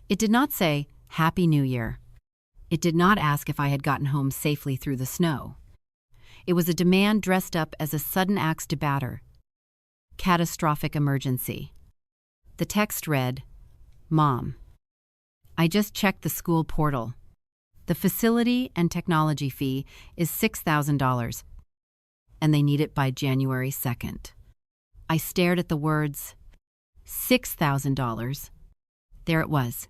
It did not say, "Happy New Year." It did not ask if I had gotten home safely through the snow. It was a demand dressed up as a sudden axe to batter. Catastrophic emergency. The text read, "Mom, I just checked the school portal. The facility and technology fee is $6,000, and they need it by January 2nd. I stared at the words, $6,000. There it was,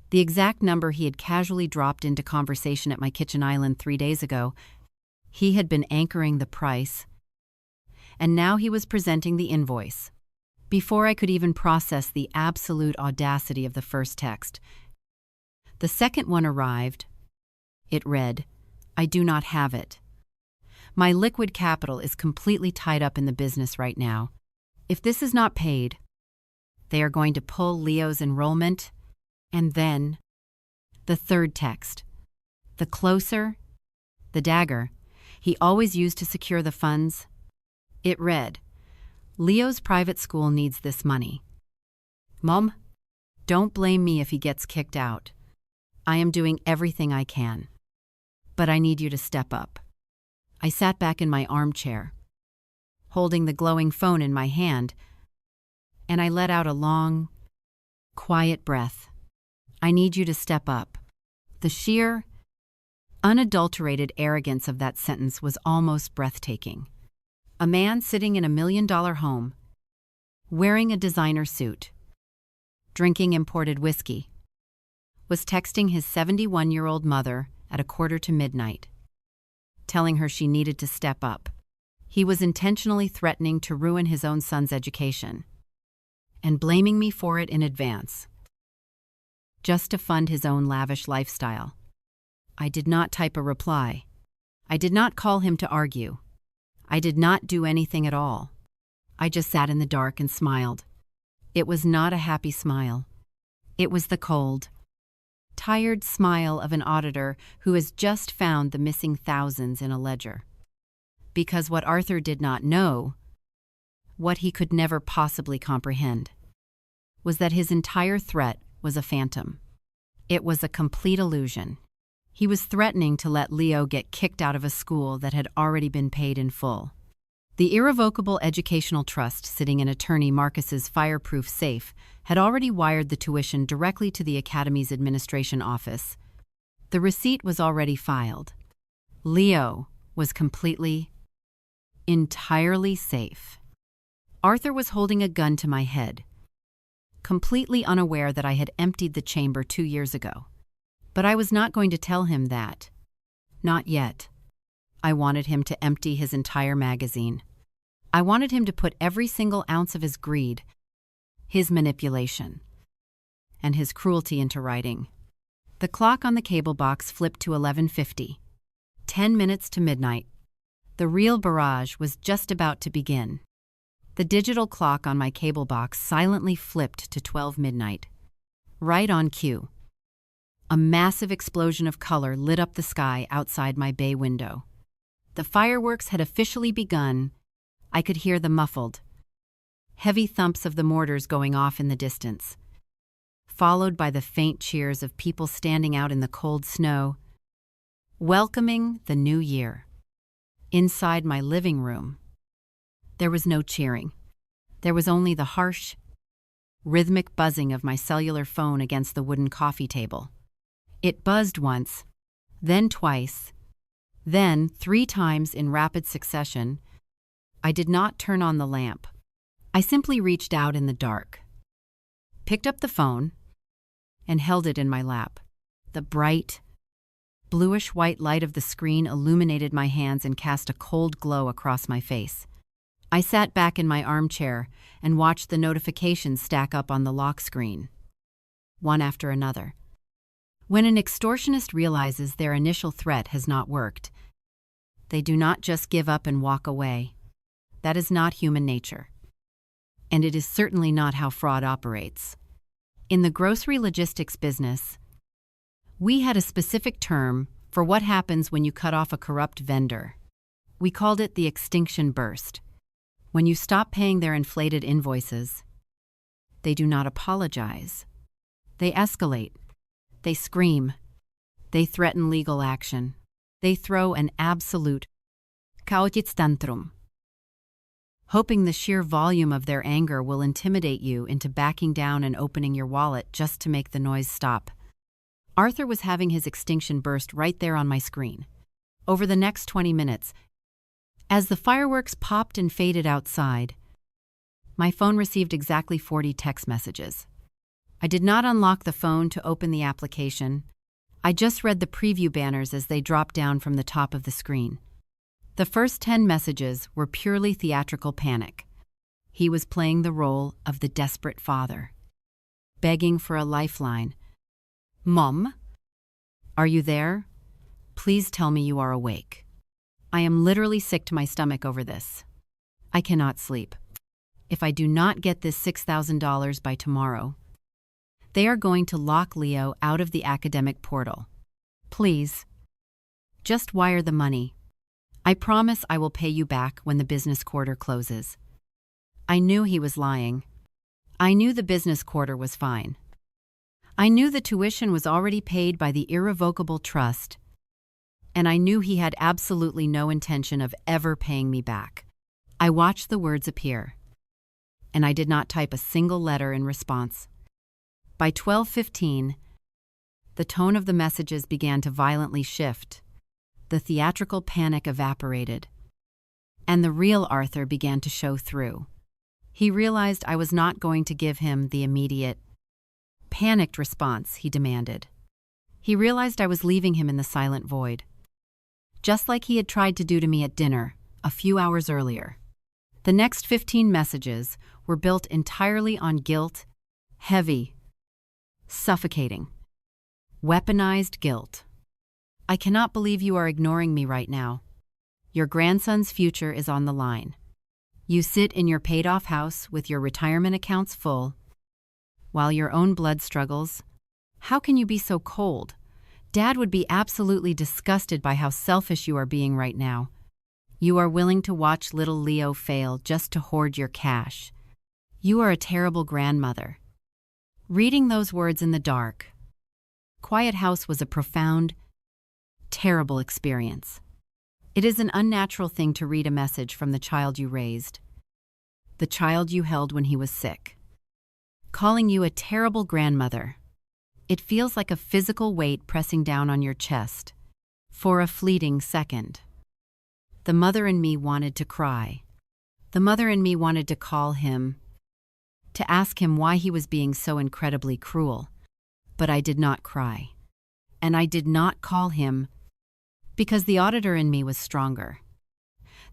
the exact number he had casually dropped into conversation at my kitchen island 3 days ago. He had been anchoring the price, and now he was presenting the invoice. Before I could even process the absolute audacity of the first text, the second one arrived. It read, "I do not have it. My liquid capital is completely tied up in the business right now. If this is not paid, they are going to pull Leo's enrollment." And then, the third text. The closer, the dagger he always used to secure the funds. It read, "Leo's private school needs this money. Mom, don't blame me if he gets kicked out. I am doing everything I can. But I need you to step up." I sat back in my armchair, holding the glowing phone in my hand, and I let out a long, quiet breath. I need you to step up. The sheer, unadulterated arrogance of that sentence was almost breathtaking. A man sitting in a $1 million home, wearing a designer suit, drinking imported whiskey, was texting his 71-year-old mother at 1:45, telling her she needed to step up. He was intentionally threatening to ruin his own son's education, and blaming me for it in advance, just to fund his own lavish lifestyle. I did not type a reply. I did not call him to argue. I did not do anything at all. I just sat in the dark and smiled. It was not a happy smile. It was the cold, tired smile of an auditor who has just found the missing thousands in a ledger. Because what Arthur did not know, what he could never possibly comprehend, was that his entire threat was a phantom. It was a complete illusion. He was threatening to let Leo get kicked out of a school that had already been paid in full. The irrevocable educational trust sitting in attorney Marcus's fireproof safe had already wired the tuition directly to the academy's administration office. The receipt was already filed. Leo was completely, entirely safe. Arthur was holding a gun to my head, completely unaware that I had emptied the chamber 2 years ago. But I was not going to tell him that. Not yet. I wanted him to empty his entire magazine. I wanted him to put every single ounce of his greed, his manipulation, and his cruelty into writing. The clock on the cable box flipped to 11:50. 10 minutes to midnight. The real barrage was just about to begin. The digital clock on my cable box silently flipped to 12 midnight. Right on cue. A massive explosion of color lit up the sky outside my bay window. The fireworks had officially begun. I could hear the muffled, heavy thumps of the mortars going off in the distance, followed by the faint cheers of people standing out in the cold snow, welcoming the new year. Inside my living room, there was no cheering. There was only the harsh, rhythmic buzzing of my cellular phone against the wooden coffee table. It buzzed once, then twice, then 3 times in rapid succession. I did not turn on the lamp. I simply reached out in the dark, picked up the phone, and held it in my lap. The bright, bluish-white light of the screen illuminated my hands and cast a cold glow across my face. I sat back in my armchair and watched the notifications stack up on the lock screen, one after another. When an extortionist realizes their initial threat has not worked, they do not just give up and walk away. That is not human nature. And it is certainly not how fraud operates. In the grocery logistics business, we had a specific term for what happens when you cut off a corrupt vendor. We called it the extinction burst. When you stop paying their inflated invoices, they do not apologize. They escalate. They scream. They threaten legal action. They throw an absolute tantrum, hoping the sheer volume of their anger will intimidate you into backing down and opening your wallet just to make the noise stop. Arthur was having his extinction burst right there on my screen. Over the next 20 minutes, as the fireworks popped and faded outside, my phone received exactly 40 text messages. I did not unlock the phone to open the application. I just read the preview banners as they dropped down from the top of the screen. The first 10 messages were purely theatrical panic. He was playing the role of the desperate father, begging for a lifeline. "Mom, are you there? Please tell me you are awake. I am literally sick to my stomach over this. I cannot sleep. If I do not get this $6,000 by tomorrow, they are going to lock Leo out of the academic portal. Please, just wire the money. I promise I will pay you back when the business quarter closes." I knew he was lying. I knew the business quarter was fine. I knew the tuition was already paid by the irrevocable trust, and I knew he had absolutely no intention of ever paying me back. I watched the words appear, and I did not type a single letter in response. By 12:15, the tone of the messages began to violently shift. The theatrical panic evaporated, and the real Arthur began to show through. He realized I was not going to give him the immediate, panicked response he demanded. He realized I was leaving him in the silent void, just like he had tried to do to me at dinner a few hours earlier. The next 15 messages were built entirely on guilt, heavy, suffocating, weaponized guilt. "I cannot believe you are ignoring me right now. Your grandson's future is on the line. You sit in your paid-off house with your retirement accounts full, while your own blood struggles. How can you be so cold? Dad would be absolutely disgusted by how selfish you are being right now. You are willing to watch little Leo fail just to hoard your cash. You are a terrible grandmother." Reading those words in the dark, Quiet House was a profound, terrible experience. It is an unnatural thing to read a message from the child you raised, the child you held when he was sick, calling you a terrible grandmother. It feels like a physical weight pressing down on your chest. For a fleeting second, the mother in me wanted to cry. The mother in me wanted to call him, to ask him why he was being so incredibly cruel. But I did not cry. And I did not call him, because the auditor in me was stronger.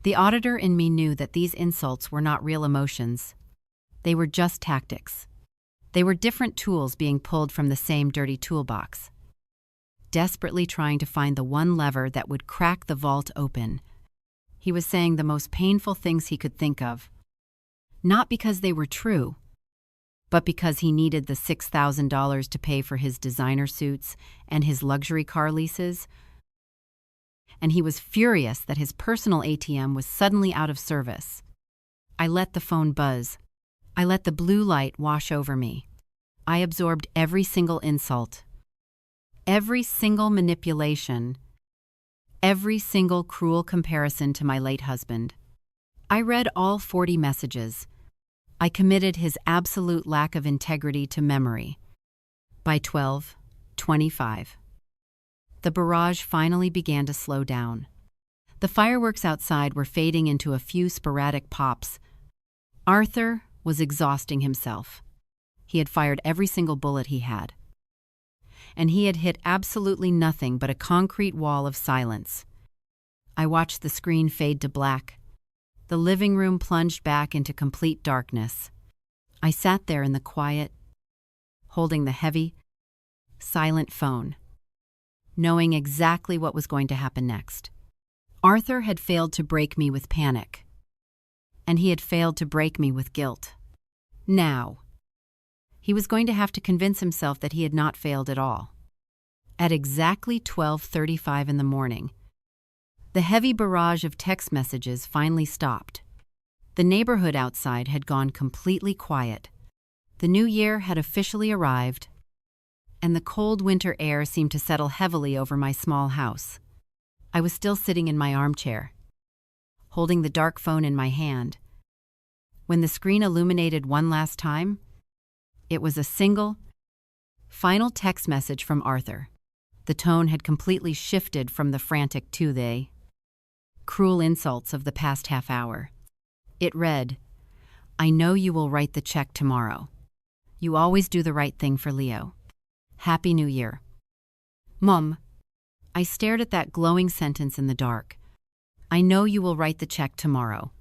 The auditor in me knew that these insults were not real emotions. They were just tactics. They were different tools being pulled from the same dirty toolbox, desperately trying to find the one lever that would crack the vault open. He was saying the most painful things he could think of, not because they were true, but because he needed the $6,000 to pay for his designer suits and his luxury car leases. And he was furious that his personal ATM was suddenly out of service. I let the phone buzz. I let the blue light wash over me. I absorbed every single insult, every single manipulation, every single cruel comparison to my late husband. I read all 40 messages. I committed his absolute lack of integrity to memory. By 12:25, the barrage finally began to slow down. The fireworks outside were fading into a few sporadic pops. Arthur was exhausting himself. He had fired every single bullet he had, and he had hit absolutely nothing but a concrete wall of silence. I watched the screen fade to black. The living room plunged back into complete darkness. I sat there in the quiet, holding the heavy, silent phone, knowing exactly what was going to happen next. Arthur had failed to break me with panic, and he had failed to break me with guilt. Now, he was going to have to convince himself that he had not failed at all. At exactly 12:35 in the morning, the heavy barrage of text messages finally stopped. The neighborhood outside had gone completely quiet. The new year had officially arrived, and the cold winter air seemed to settle heavily over my small house. I was still sitting in my armchair, holding the dark phone in my hand, when the screen illuminated one last time. It was a single, final text message from Arthur. The tone had completely shifted from the frantic to the cruel insults of the past half hour. It read, "I know you will write the check tomorrow. You always do the right thing for Leo. Happy New Year." Mom, I stared at that glowing sentence in the dark. I know you will write the check tomorrow.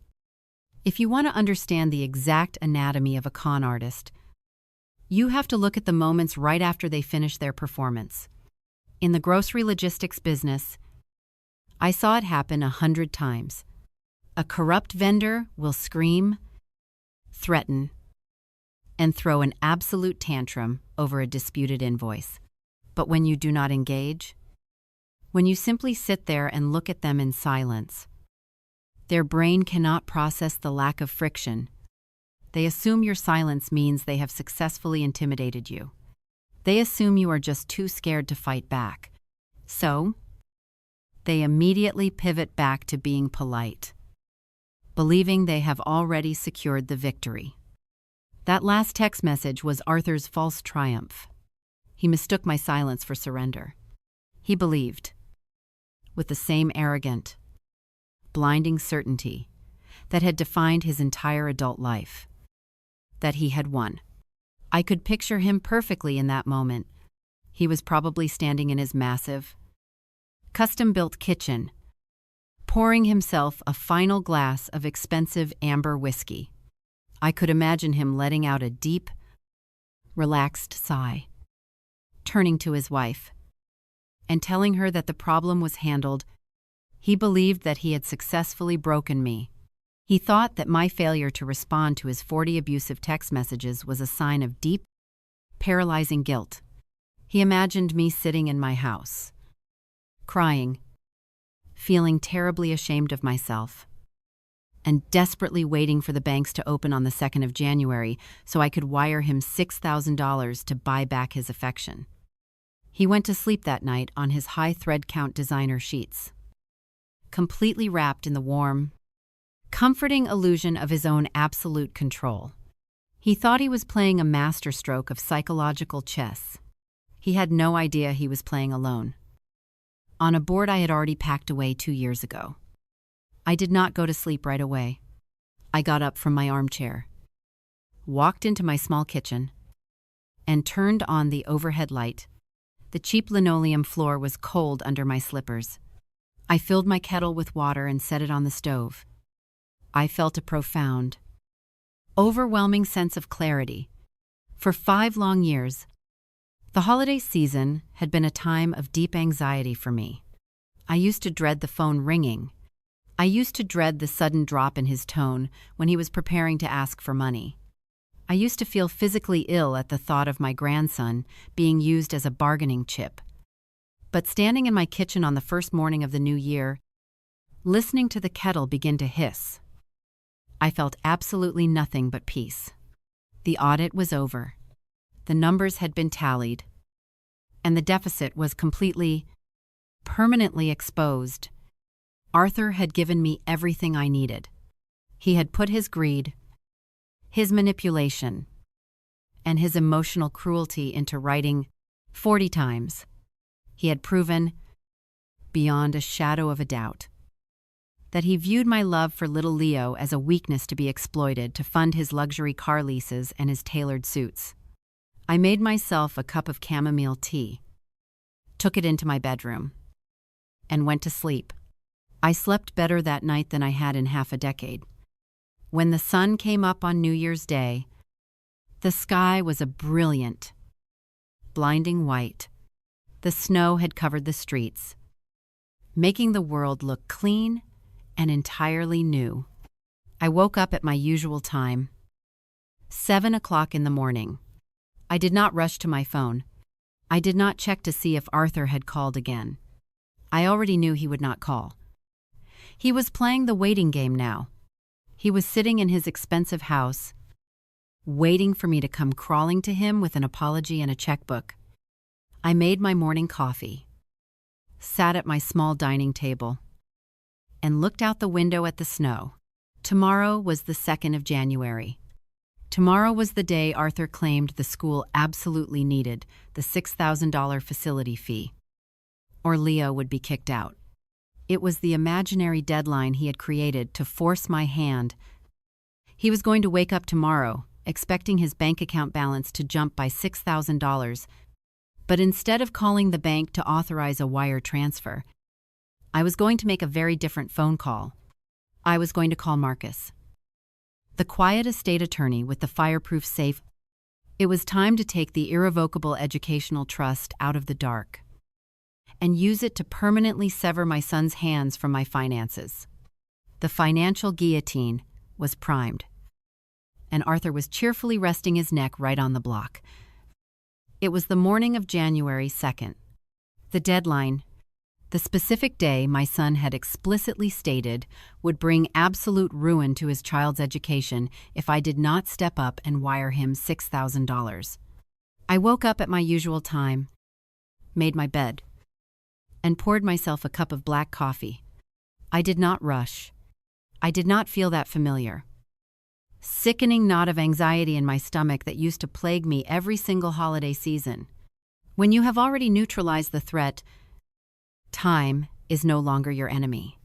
If you want to understand the exact anatomy of a con artist, you have to look at the moments right after they finish their performance. In the grocery logistics business, I saw it happen 100 times. A corrupt vendor will scream, threaten, and throw an absolute tantrum over a disputed invoice. But when you do not engage, when you simply sit there and look at them in silence, their brain cannot process the lack of friction. They assume your silence means they have successfully intimidated you. They assume you are just too scared to fight back. So, they immediately pivot back to being polite, believing they have already secured the victory. That last text message was Arthur's false triumph. He mistook my silence for surrender. He believed, with the same arrogant, blinding certainty that had defined his entire adult life, that he had won. I could picture him perfectly in that moment. He was probably standing in his massive, custom-built kitchen, pouring himself a final glass of expensive amber whiskey. I could imagine him letting out a deep, relaxed sigh, turning to his wife, and telling her that the problem was handled. He believed that he had successfully broken me. He thought that my failure to respond to his 40 abusive text messages was a sign of deep, paralyzing guilt. He imagined me sitting in my house, crying, feeling terribly ashamed of myself, and desperately waiting for the banks to open on the 2nd of January so I could wire him $6,000 to buy back his affection. He went to sleep that night on his high thread count designer sheets, completely wrapped in the warm, comforting illusion of his own absolute control. He thought he was playing a masterstroke of psychological chess. He had no idea he was playing alone, on a board I had already packed away 2 years ago. I did not go to sleep right away. I got up from my armchair, walked into my small kitchen, and turned on the overhead light. The cheap linoleum floor was cold under my slippers. I filled my kettle with water and set it on the stove. I felt a profound, overwhelming sense of clarity. For 5 long years, the holiday season had been a time of deep anxiety for me. I used to dread the phone ringing. I used to dread the sudden drop in his tone when he was preparing to ask for money. I used to feel physically ill at the thought of my grandson being used as a bargaining chip. But standing in my kitchen on the first morning of the new year, listening to the kettle begin to hiss, I felt absolutely nothing but peace. The audit was over. The numbers had been tallied, and the deficit was completely, permanently exposed. Arthur had given me everything I needed. He had put his greed, his manipulation, and his emotional cruelty into writing 40 times. He had proven, beyond a shadow of a doubt, that he viewed my love for little Leo as a weakness to be exploited to fund his luxury car leases and his tailored suits. I made myself a cup of chamomile tea, took it into my bedroom, and went to sleep. I slept better that night than I had in half a decade. When the sun came up on New Year's Day, the sky was a brilliant, blinding white. The snow had covered the streets, making the world look clean and entirely new. I woke up at my usual time, 7 o'clock in the morning. I did not rush to my phone. I did not check to see if Arthur had called again. I already knew he would not call. He was playing the waiting game now. He was sitting in his expensive house, waiting for me to come crawling to him with an apology and a checkbook. I made my morning coffee, sat at my small dining table, and looked out the window at the snow. Tomorrow was the 2nd of January. Tomorrow was the day Arthur claimed the school absolutely needed the $6,000 facility fee, or Leo would be kicked out. It was the imaginary deadline he had created to force my hand. He was going to wake up tomorrow, expecting his bank account balance to jump by $6,000, but instead of calling the bank to authorize a wire transfer, I was going to make a very different phone call. I was going to call Marcus, the quiet estate attorney with the fireproof safe. It was time to take the irrevocable educational trust out of the dark and use it to permanently sever my son's hands from my finances. The financial guillotine was primed, and Arthur was cheerfully resting his neck right on the block. It was the morning of January 2nd. The deadline, the specific day my son had explicitly stated would bring absolute ruin to his child's education if I did not step up and wire him $6,000. I woke up at my usual time, made my bed, and poured myself a cup of black coffee. I did not rush. I did not feel that familiar sickening knot of anxiety in my stomach that used to plague me every single holiday season. When you have already neutralized the threat, time is no longer your enemy.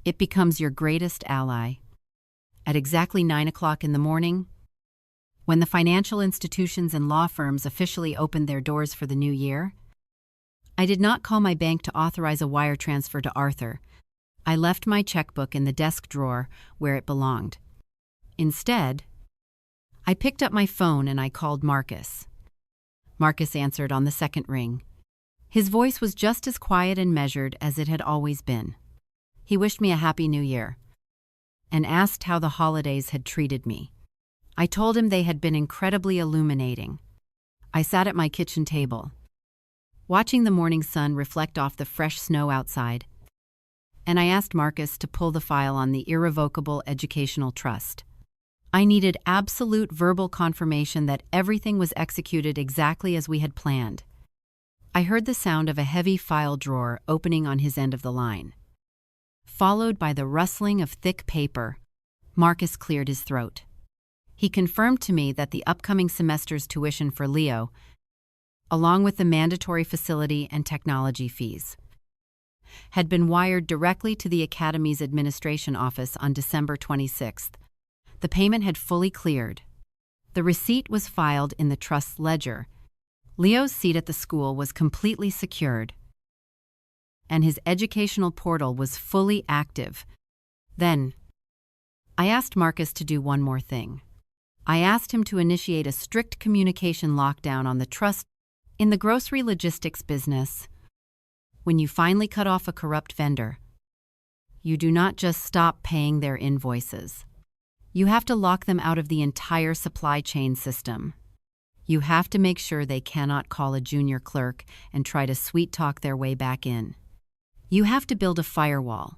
It becomes your greatest ally. At exactly 9 o'clock in the morning, when the financial institutions and law firms officially opened their doors for the new year, I did not call my bank to authorize a wire transfer to Arthur. I left my checkbook in the desk drawer where it belonged. Instead, I picked up my phone and I called Marcus. Marcus answered on the second ring. His voice was just as quiet and measured as it had always been. He wished me a happy new year and asked how the holidays had treated me. I told him they had been incredibly illuminating. I sat at my kitchen table, watching the morning sun reflect off the fresh snow outside, and I asked Marcus to pull the file on the irrevocable educational trust. I needed absolute verbal confirmation that everything was executed exactly as we had planned. I heard the sound of a heavy file drawer opening on his end of the line, followed by the rustling of thick paper. Marcus cleared his throat. He confirmed to me that the upcoming semester's tuition for Leo, along with the mandatory facility and technology fees, had been wired directly to the Academy's administration office on December 26th. The payment had fully cleared. The receipt was filed in the trust's ledger. Leo's seat at the school was completely secured, and his educational portal was fully active. Then, I asked Marcus to do one more thing. I asked him to initiate a strict communication lockdown on the trust. In the grocery logistics business, when you finally cut off a corrupt vendor, you do not just stop paying their invoices. You have to lock them out of the entire supply chain system. You have to make sure they cannot call a junior clerk and try to sweet-talk their way back in. You have to build a firewall.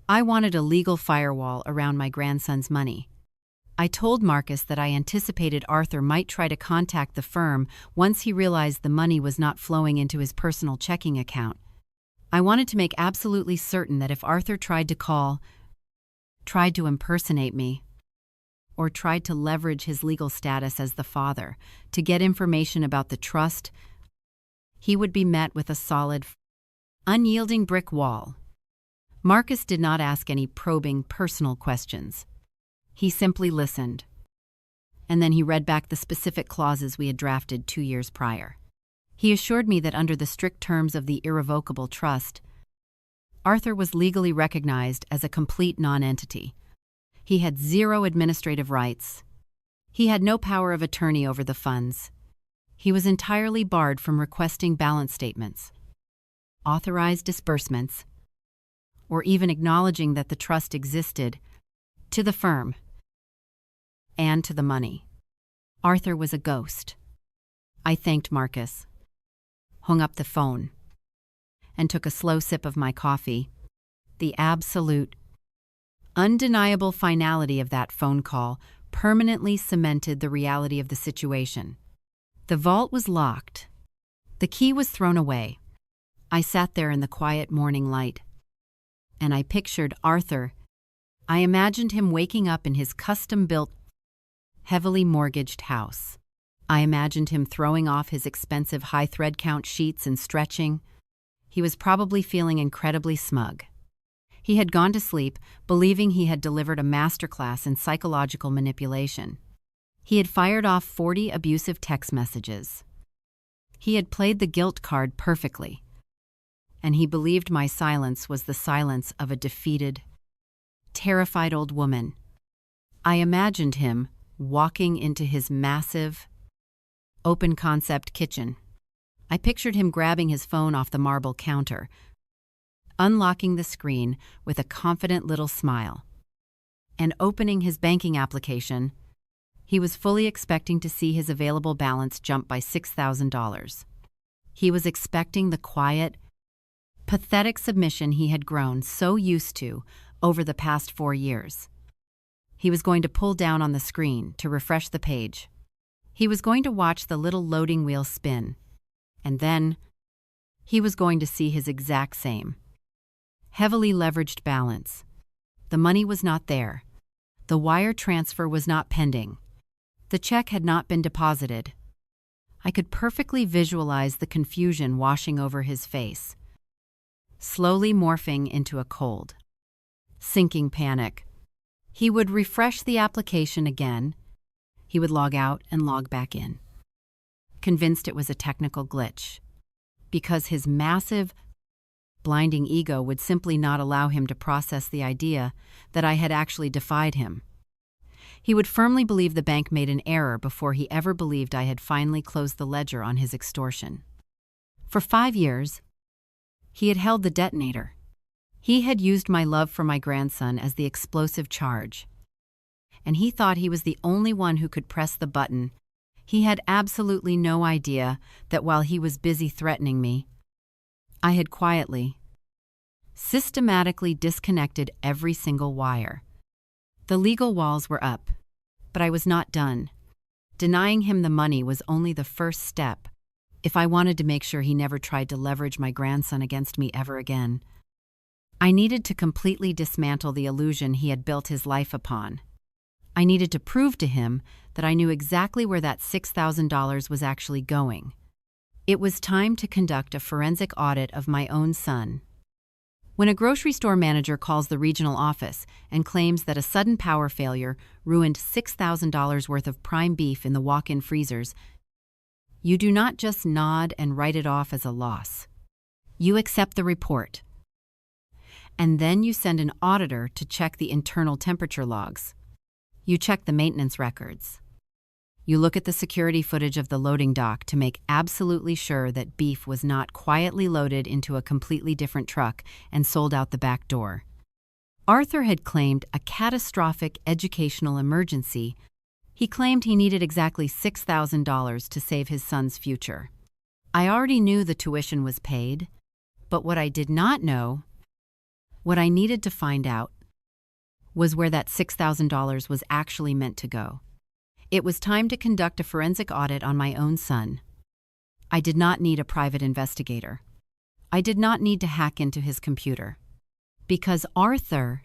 I wanted a legal firewall around my grandson's money. I told Marcus that I anticipated Arthur might try to contact the firm once he realized the money was not flowing into his personal checking account. I wanted to make absolutely certain that if Arthur tried to call, tried to impersonate me, or tried to leverage his legal status as the father to get information about the trust, he would be met with a solid, unyielding brick wall. Marcus did not ask any probing personal questions. He simply listened, and then he read back the specific clauses we had drafted 2 years prior. He assured me that under the strict terms of the irrevocable trust, Arthur was legally recognized as a complete non-entity. He had zero administrative rights. He had no power of attorney over the funds. He was entirely barred from requesting balance statements, authorized disbursements, or even acknowledging that the trust existed to the firm and to the money. Arthur was a ghost. I thanked Marcus. hung up the phone, and took a slow sip of my coffee. The absolute, undeniable finality of that phone call permanently cemented the reality of the situation. The vault was locked. The key was thrown away. I sat there in the quiet morning light, and I pictured Arthur. I imagined him waking up in his custom-built, heavily mortgaged house. I imagined him throwing off his expensive high thread count sheets and stretching. He was probably feeling incredibly smug. He had gone to sleep, believing he had delivered a masterclass in psychological manipulation. He had fired off 40 abusive text messages. He had played the guilt card perfectly, and he believed my silence was the silence of a defeated, terrified old woman. I imagined him walking into his massive, open-concept kitchen. I pictured him grabbing his phone off the marble counter, unlocking the screen with a confident little smile, and opening his banking application. He was fully expecting to see his available balance jump by $6,000. He was expecting the quiet, pathetic submission he had grown so used to over the past 4 years. He was going to pull down on the screen to refresh the page. He was going to watch the little loading wheel spin, and then he was going to see his exact same heavily leveraged balance. The money was not there. The wire transfer was not pending. The check had not been deposited. I could perfectly visualize the confusion washing over his face, slowly morphing into a cold, sinking panic. He would refresh the application again. He would log out and log back in, convinced it was a technical glitch, because his massive, blinding ego would simply not allow him to process the idea that I had actually defied him. He would firmly believe the bank made an error before he ever believed I had finally closed the ledger on his extortion. For 5 years, he had held the detonator. He had used my love for my grandson as the explosive charge, and he thought he was the only one who could press the button. He had absolutely no idea that while he was busy threatening me, I had quietly, systematically disconnected every single wire. The legal walls were up, but I was not done. Denying him the money was only the first step if I wanted to make sure he never tried to leverage my grandson against me ever again. I needed to completely dismantle the illusion he had built his life upon. I needed to prove to him that I knew exactly where that $6,000 was actually going. It was time to conduct a forensic audit of my own son. When a grocery store manager calls the regional office and claims that a sudden power failure ruined $6,000 worth of prime beef in the walk-in freezers, you do not just nod and write it off as a loss. You accept the report. And then you send an auditor to check the internal temperature logs. You check the maintenance records. You look at the security footage of the loading dock to make absolutely sure that beef was not quietly loaded into a completely different truck and sold out the back door. Arthur had claimed a catastrophic educational emergency. He claimed he needed exactly $6,000 to save his son's future. I already knew the tuition was paid, but what I did not know, what I needed to find out, was where that $6,000 was actually meant to go. It was time to conduct a forensic audit on my own son. I did not need a private investigator. I did not need to hack into his computer. Because Arthur,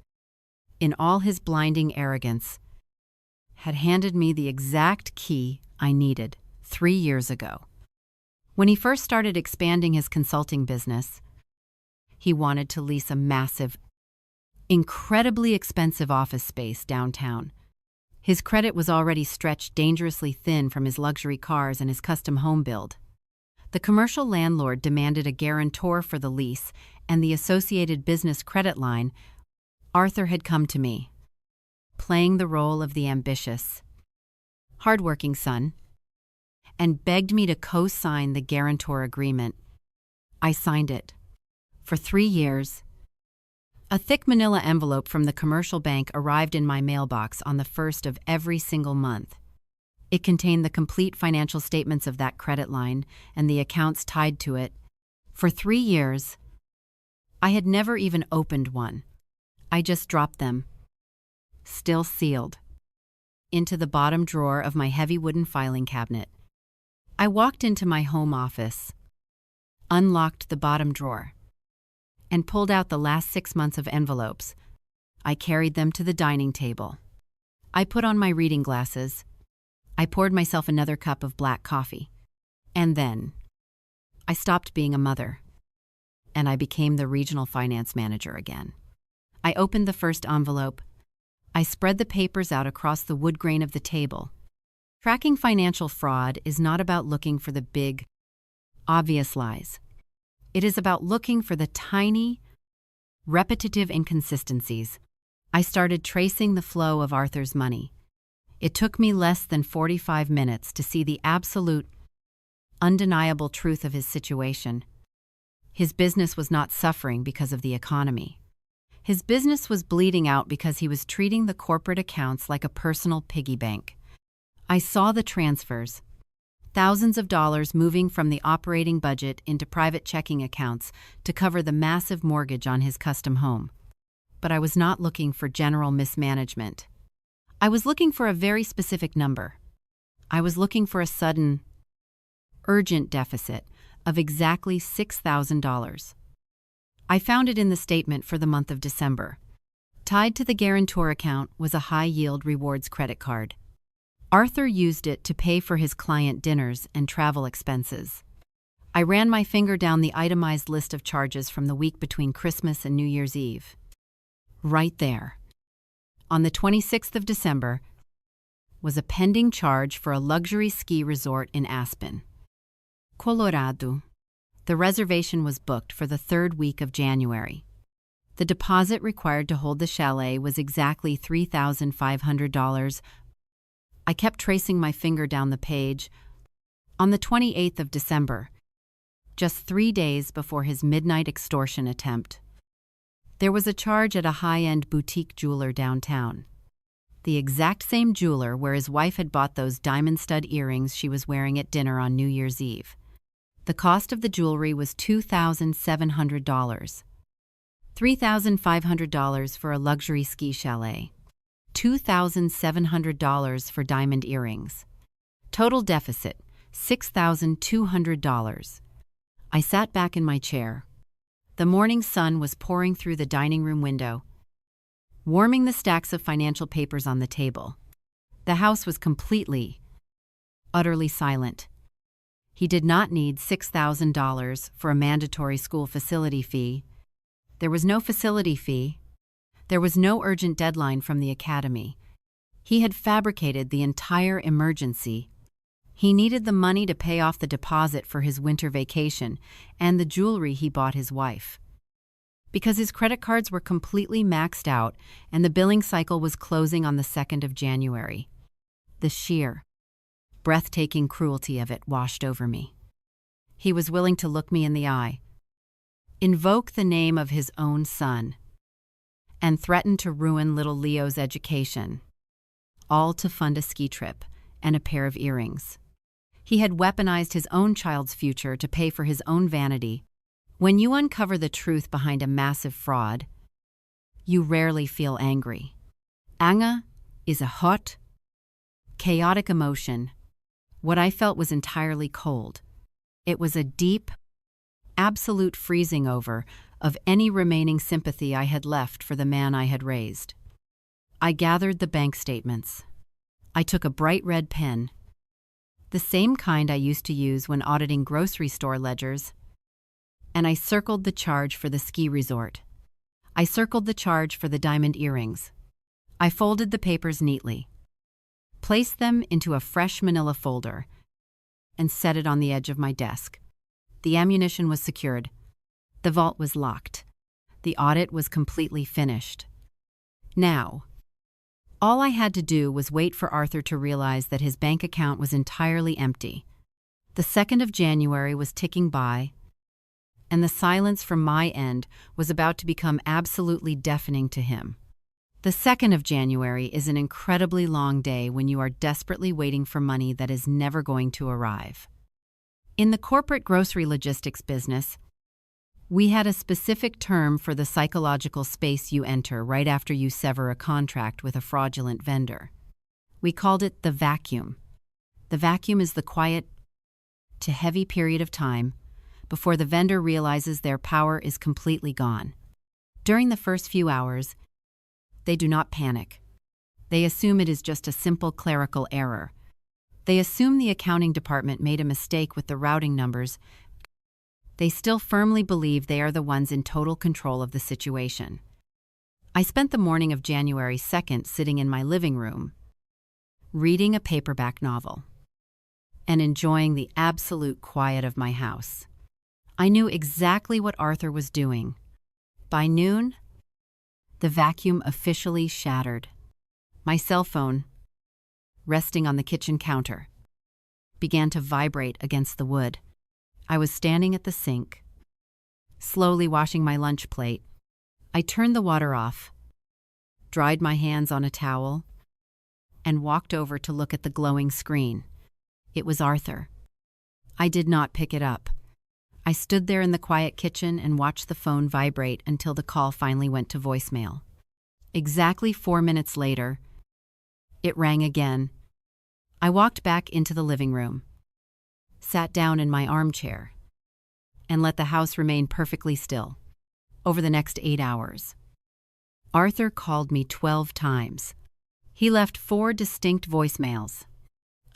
in all his blinding arrogance, had handed me the exact key I needed 3 years ago. When he first started expanding his consulting business, he wanted to lease a massive, incredibly expensive office space downtown. His credit was already stretched dangerously thin from his luxury cars and his custom home build. The commercial landlord demanded a guarantor for the lease and the associated business credit line. Arthur had come to me, playing the role of the ambitious, hardworking son, and begged me to co-sign the guarantor agreement. I signed it. For 3 years, a thick manila envelope from the commercial bank arrived in my mailbox on the 1st of every single month. It contained the complete financial statements of that credit line and the accounts tied to it. For 3 years, I had never even opened one. I just dropped them, still sealed, into the bottom drawer of my heavy wooden filing cabinet. I walked into my home office, unlocked the bottom drawer, and pulled out the last 6 months of envelopes. I carried them to the dining table. I put on my reading glasses. I poured myself another cup of black coffee. And then, I stopped being a mother, and I became the regional finance manager again. I opened the first envelope. I spread the papers out across the wood grain of the table. Tracking financial fraud is not about looking for the big, obvious lies. It is about looking for the tiny, repetitive inconsistencies. I started tracing the flow of Arthur's money. It took me less than 45 minutes to see the absolute, undeniable truth of his situation. His business was not suffering because of the economy. His business was bleeding out because he was treating the corporate accounts like a personal piggy bank. I saw the transfers, thousands of dollars moving from the operating budget into private checking accounts to cover the massive mortgage on his custom home. But I was not looking for general mismanagement. I was looking for a very specific number. I was looking for a sudden, urgent deficit of exactly $6,000. I found it in the statement for the month of December. Tied to the guarantor account was a high-yield rewards credit card. Arthur used it to pay for his client dinners and travel expenses. I ran my finger down the itemized list of charges from the week between Christmas and New Year's Eve. Right there, on the 26th of December, was a pending charge for a luxury ski resort in Aspen, Colorado. The reservation was booked for the 3rd week of January. The deposit required to hold the chalet was exactly $3,500. I kept tracing my finger down the page. On the 28th of December, just 3 days before his midnight extortion attempt, there was a charge at a high-end boutique jeweler downtown. The exact same jeweler where his wife had bought those diamond stud earrings she was wearing at dinner on New Year's Eve. The cost of the jewelry was $2,700. $3,500 for a luxury ski chalet. $2,700 for diamond earrings. Total deficit, $6,200. I sat back in my chair. The morning sun was pouring through the dining room window, warming the stacks of financial papers on the table. The house was completely, utterly silent. He did not need $6,000 for a mandatory school facility fee. There was no facility fee. There was no urgent deadline from the academy. He had fabricated the entire emergency. He needed the money to pay off the deposit for his winter vacation and the jewelry he bought his wife. Because his credit cards were completely maxed out and the billing cycle was closing on the 2nd of January. The sheer, breathtaking cruelty of it washed over me. He was willing to look me in the eye, invoke the name of his own son, and threaten to ruin little Leo's education, all to fund a ski trip and a pair of earrings. He had weaponized his own child's future to pay for his own vanity. When you uncover the truth behind a massive fraud, you rarely feel angry. Anger is a hot, chaotic emotion. What I felt was entirely cold. It was a deep, absolute freezing over of any remaining sympathy I had left for the man I had raised. I gathered the bank statements. I took a bright red pen, the same kind I used to use when auditing grocery store ledgers, and I circled the charge for the ski resort. I circled the charge for the diamond earrings. I folded the papers neatly, placed them into a fresh manila folder, and set it on the edge of my desk. The ammunition was secured. The vault was locked. The audit was completely finished. Now, all I had to do was wait for Arthur to realize that his bank account was entirely empty. The 2nd of January was ticking by, and the silence from my end was about to become absolutely deafening to him. The 2nd of January is an incredibly long day when you are desperately waiting for money that is never going to arrive. In the corporate grocery logistics business, we had a specific term for the psychological space you enter right after you sever a contract with a fraudulent vendor. We called it the vacuum. The vacuum is the quiet to heavy period of time before the vendor realizes their power is completely gone. During the first few hours, they do not panic. They assume it is just a simple clerical error. They assume the accounting department made a mistake with the routing numbers. They still firmly believe they are the ones in total control of the situation. I spent the morning of January 2nd sitting in my living room, reading a paperback novel, and enjoying the absolute quiet of my house. I knew exactly what Arthur was doing. By noon, the vacuum officially shattered. My cell phone, resting on the kitchen counter, began to vibrate against the wood. I was standing at the sink, slowly washing my lunch plate. I turned the water off, dried my hands on a towel, and walked over to look at the glowing screen. It was Arthur. I did not pick it up. I stood there in the quiet kitchen and watched the phone vibrate until the call finally went to voicemail. Exactly 4 minutes later, it rang again. I walked back into the living room, sat down in my armchair, and let the house remain perfectly still. Over the next 8 hours, Arthur called me 12 times. He left 4 distinct voicemails.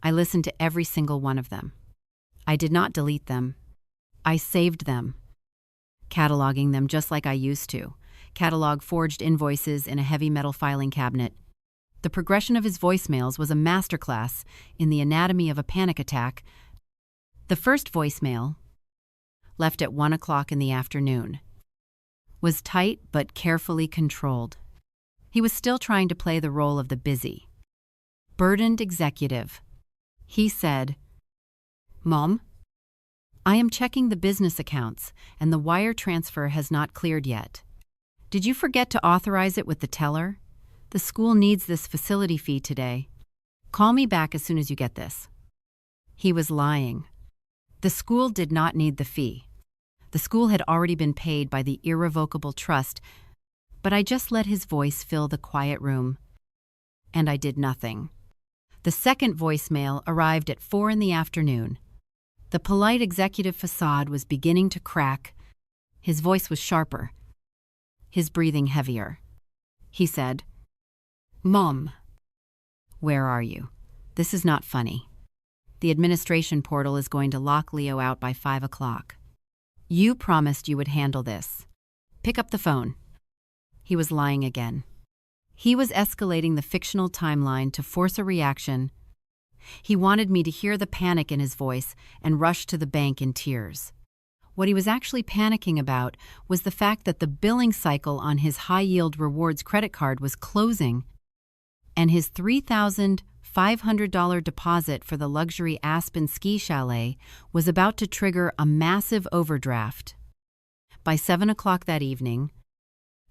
I listened to every single one of them. I did not delete them. I saved them, cataloging them just like I used to. Catalog forged invoices in a heavy metal filing cabinet. The progression of his voicemails was a masterclass in the anatomy of a panic attack. The first voicemail, left at 1 o'clock in the afternoon, was tight but carefully controlled. He was still trying to play the role of the busy, burdened executive. He said, "Mom, I am checking the business accounts, and the wire transfer has not cleared yet. Did you forget to authorize it with the teller? The school needs this facility fee today. Call me back as soon as you get this." He was lying. The school did not need the fee. The school had already been paid by the irrevocable trust, but I just let his voice fill the quiet room, and I did nothing. The second voicemail arrived at 4 in the afternoon. The polite executive facade was beginning to crack. His voice was sharper, his breathing heavier. He said, "Mom, where are you? This is not funny. The administration portal is going to lock Leo out by 5 o'clock. You promised you would handle this. Pick up the phone." He was lying again. He was escalating the fictional timeline to force a reaction. He wanted me to hear the panic in his voice and rush to the bank in tears. What he was actually panicking about was the fact that the billing cycle on his high-yield rewards credit card was closing, and his $3,500 deposit for the luxury Aspen ski chalet was about to trigger a massive overdraft. By 7 o'clock that evening,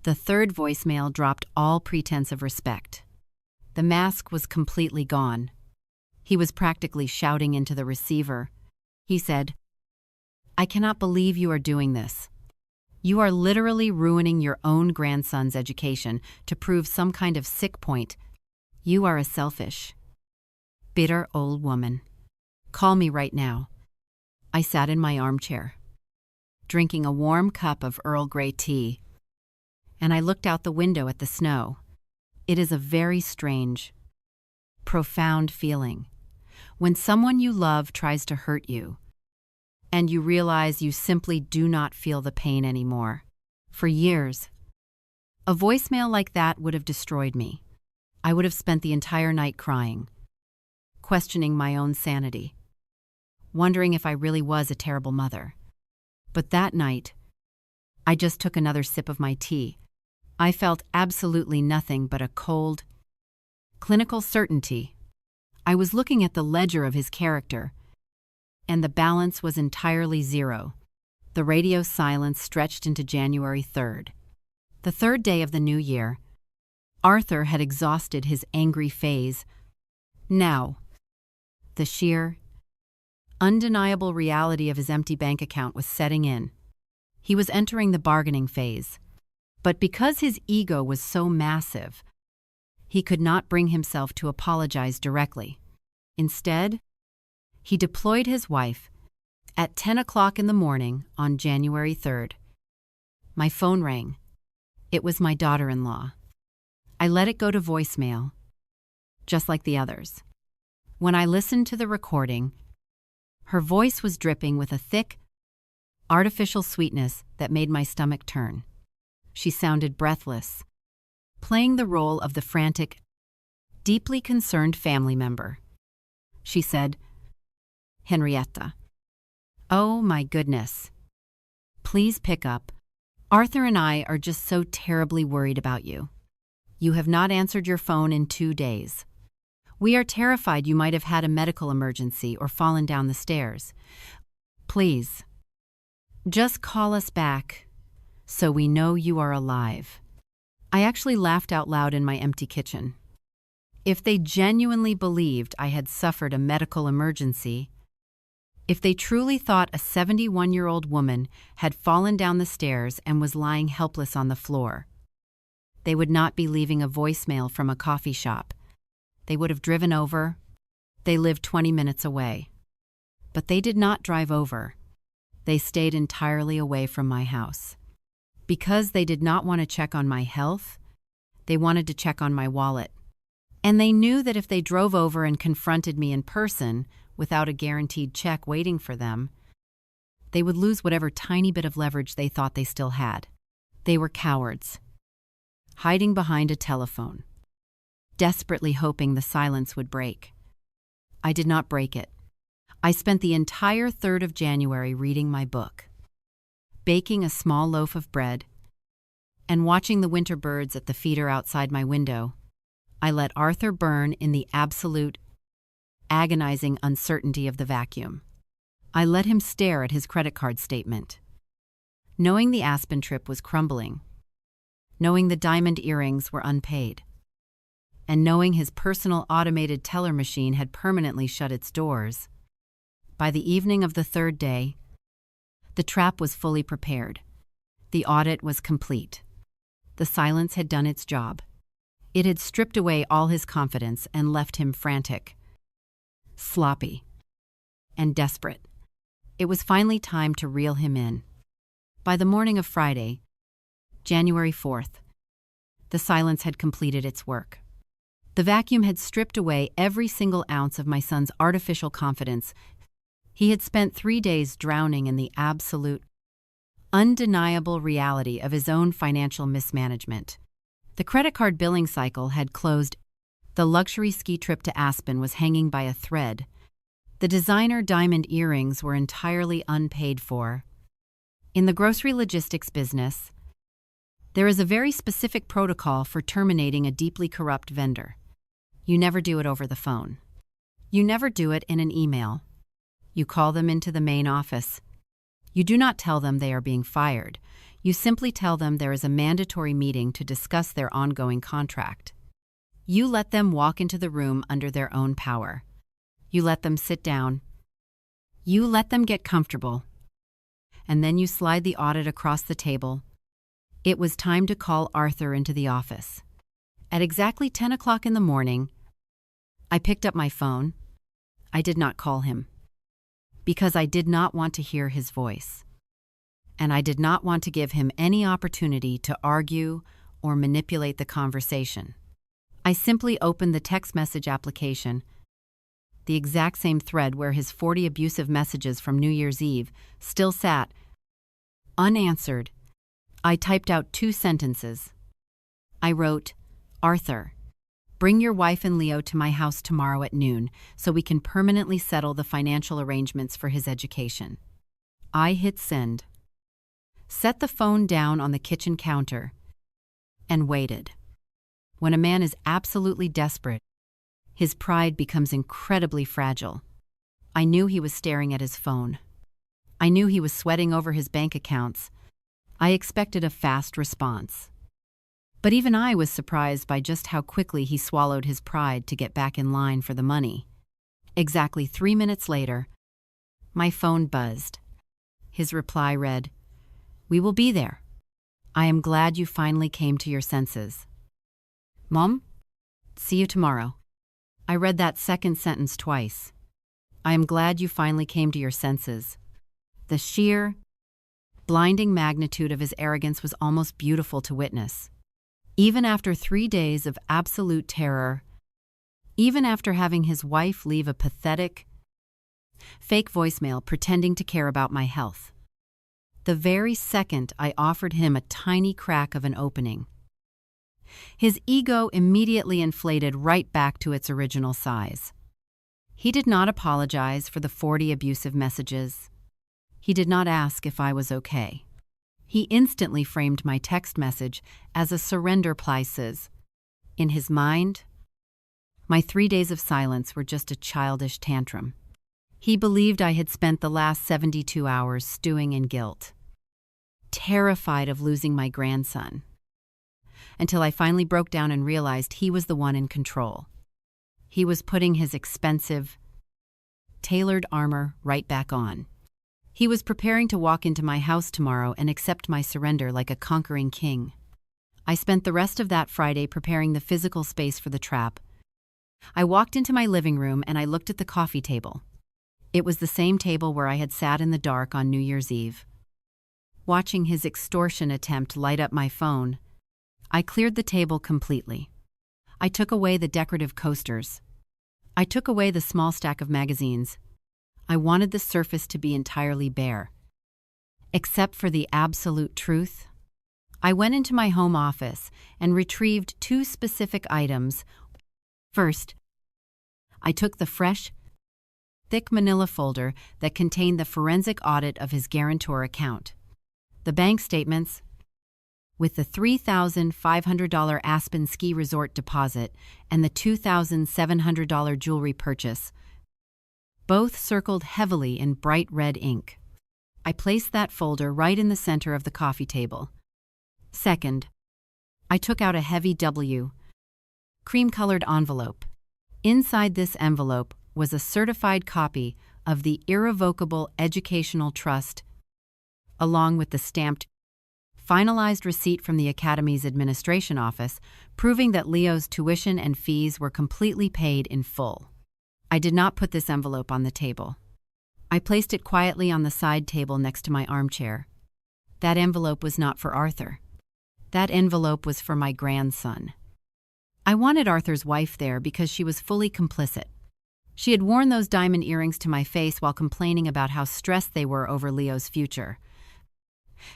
the third voicemail dropped all pretense of respect. The mask was completely gone. He was practically shouting into the receiver. He said, "I cannot believe you are doing this. You are literally ruining your own grandson's education to prove some kind of sick point. You are a selfish, bitter old woman. Call me right now." I sat in my armchair, drinking a warm cup of Earl Grey tea, and I looked out the window at the snow. It is a very strange, profound feeling when someone you love tries to hurt you, and you realize you simply do not feel the pain anymore. For years, a voicemail like that would have destroyed me. I would have spent the entire night crying, questioning my own sanity, wondering if I really was a terrible mother. But that night, I just took another sip of my tea. I felt absolutely nothing but a cold, clinical certainty. I was looking at the ledger of his character, and the balance was entirely zero. The radio silence stretched into January 3rd. The third day of the new year, Arthur had exhausted his angry phase. Now, the sheer, undeniable reality of his empty bank account was setting in. He was entering the bargaining phase. But because his ego was so massive, he could not bring himself to apologize directly. Instead, he deployed his wife at 10 o'clock in the morning on January 3rd. My phone rang. It was my daughter-in-law. I let it go to voicemail, just like the others. When I listened to the recording, her voice was dripping with a thick, artificial sweetness that made my stomach turn. She sounded breathless, playing the role of the frantic, deeply concerned family member. She said, "Henrietta, oh my goodness. Please pick up. Arthur and I are just so terribly worried about you. You have not answered your phone in 2 days. We are terrified you might have had a medical emergency or fallen down the stairs. Please, just call us back so we know you are alive." I actually laughed out loud in my empty kitchen. If they genuinely believed I had suffered a medical emergency, if they truly thought a 71-year-old woman had fallen down the stairs and was lying helpless on the floor, they would not be leaving a voicemail from a coffee shop. They would have driven over. They lived 20 minutes away. But they did not drive over. They stayed entirely away from my house. Because they did not want to check on my health, they wanted to check on my wallet. And they knew that if they drove over and confronted me in person, without a guaranteed check waiting for them, they would lose whatever tiny bit of leverage they thought they still had. They were cowards, hiding behind a telephone, desperately hoping the silence would break. I did not break it. I spent the entire 3rd of January reading my book, baking a small loaf of bread, and watching the winter birds at the feeder outside my window. I let Arthur burn in the absolute, agonizing uncertainty of the vacuum. I let him stare at his credit card statement. Knowing the Aspen trip was crumbling, knowing the diamond earrings were unpaid, and knowing his personal automated teller machine had permanently shut its doors, by the evening of the 3rd day, the trap was fully prepared. The audit was complete. The silence had done its job. It had stripped away all his confidence and left him frantic, sloppy, and desperate. It was finally time to reel him in. By the morning of Friday, January 4th, the silence had completed its work. The vacuum had stripped away every single ounce of my son's artificial confidence. He had spent 3 days drowning in the absolute, undeniable reality of his own financial mismanagement. The credit card billing cycle had closed. The luxury ski trip to Aspen was hanging by a thread. The designer diamond earrings were entirely unpaid for. In the grocery logistics business, there is a very specific protocol for terminating a deeply corrupt vendor. You never do it over the phone. You never do it in an email. You call them into the main office. You do not tell them they are being fired. You simply tell them there is a mandatory meeting to discuss their ongoing contract. You let them walk into the room under their own power. You let them sit down. You let them get comfortable. And then you slide the audit across the table. It was time to call Arthur into the office. At exactly 10 o'clock in the morning, I picked up my phone. I did not call him, because I did not want to hear his voice. And I did not want to give him any opportunity to argue or manipulate the conversation. I simply opened the text message application, the exact same thread where his 40 abusive messages from New Year's Eve still sat, unanswered. I typed out 2 sentences. I wrote, "Arthur, bring your wife and Leo to my house tomorrow at noon so we can permanently settle the financial arrangements for his education." I hit send, set the phone down on the kitchen counter, and waited. When a man is absolutely desperate, his pride becomes incredibly fragile. I knew he was staring at his phone. I knew he was sweating over his bank accounts. I expected a fast response. But even I was surprised by just how quickly he swallowed his pride to get back in line for the money. Exactly 3 minutes later, my phone buzzed. His reply read, "We will be there. I am glad you finally came to your senses. Mom, see you tomorrow." I read that second sentence twice. I am glad you finally came to your senses. The sheer, blinding magnitude of his arrogance was almost beautiful to witness. Even after 3 days of absolute terror, even after having his wife leave a pathetic, fake voicemail pretending to care about my health. The very second I offered him a tiny crack of an opening, his ego immediately inflated right back to its original size. He did not apologize for the 40 abusive messages. He did not ask if I was okay. He instantly framed my text message as a surrender places. In his mind, my 3 days of silence were just a childish tantrum. He believed I had spent the last 72 hours stewing in guilt, terrified of losing my grandson, until I finally broke down and realized he was the one in control. He was putting his expensive, tailored armor right back on. He was preparing to walk into my house tomorrow and accept my surrender like a conquering king. I spent the rest of that Friday preparing the physical space for the trap. I walked into my living room and I looked at the coffee table. It was the same table where I had sat in the dark on New Year's Eve. Watching his extortion attempt light up my phone, I cleared the table completely. I took away the decorative coasters. I took away the small stack of magazines. I wanted the surface to be entirely bare. Except for the absolute truth, I went into my home office and retrieved 2 specific items. First, I took the fresh, thick manila folder that contained the forensic audit of his guarantor account, the bank statements, with the $3,500 Aspen ski resort deposit and the $2,700 jewelry purchase, both circled heavily in bright red ink. I placed that folder right in the center of the coffee table. Second, I took out a heavy cream-colored envelope. Inside this envelope was a certified copy of the Irrevocable Educational Trust, along with the stamped, finalized receipt from the Academy's administration office proving that Leo's tuition and fees were completely paid in full. I did not put this envelope on the table. I placed it quietly on the side table next to my armchair. That envelope was not for Arthur. That envelope was for my grandson. I wanted Arthur's wife there because she was fully complicit. She had worn those diamond earrings to my face while complaining about how stressed they were over Leo's future.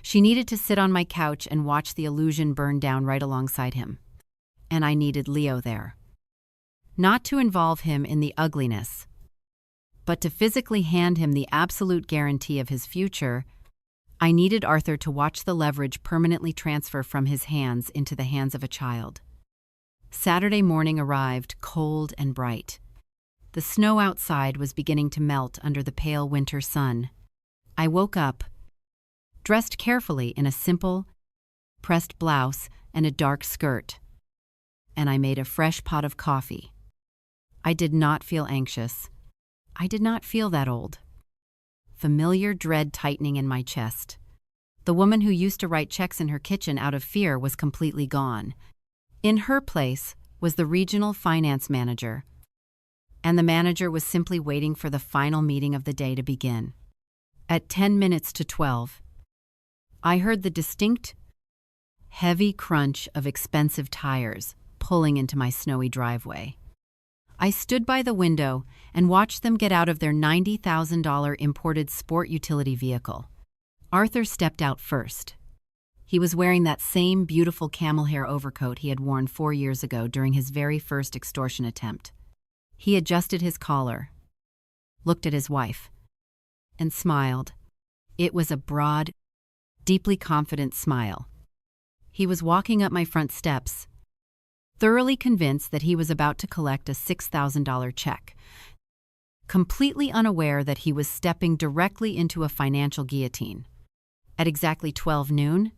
She needed to sit on my couch and watch the illusion burn down right alongside him. And I needed Leo there. Not to involve him in the ugliness, but to physically hand him the absolute guarantee of his future. I needed Arthur to watch the leverage permanently transfer from his hands into the hands of a child. Saturday morning arrived cold and bright. The snow outside was beginning to melt under the pale winter sun. I woke up, dressed carefully in a simple, pressed blouse and a dark skirt, and I made a fresh pot of coffee. I did not feel anxious. I did not feel that old. Familiar dread tightening in my chest. The woman who used to write checks in her kitchen out of fear was completely gone. In her place was the regional finance manager, and the manager was simply waiting for the final meeting of the day to begin. At 10 minutes to 12, I heard the distinct, heavy crunch of expensive tires pulling into my snowy driveway. I stood by the window and watched them get out of their $90,000 imported sport utility vehicle. Arthur stepped out first. He was wearing that same beautiful camel hair overcoat he had worn 4 years ago during his very first extortion attempt. He adjusted his collar, looked at his wife, and smiled. It was a broad, deeply confident smile. He was walking up my front steps, thoroughly convinced that he was about to collect a $6,000 check, completely unaware that he was stepping directly into a financial guillotine. At exactly 12 noon,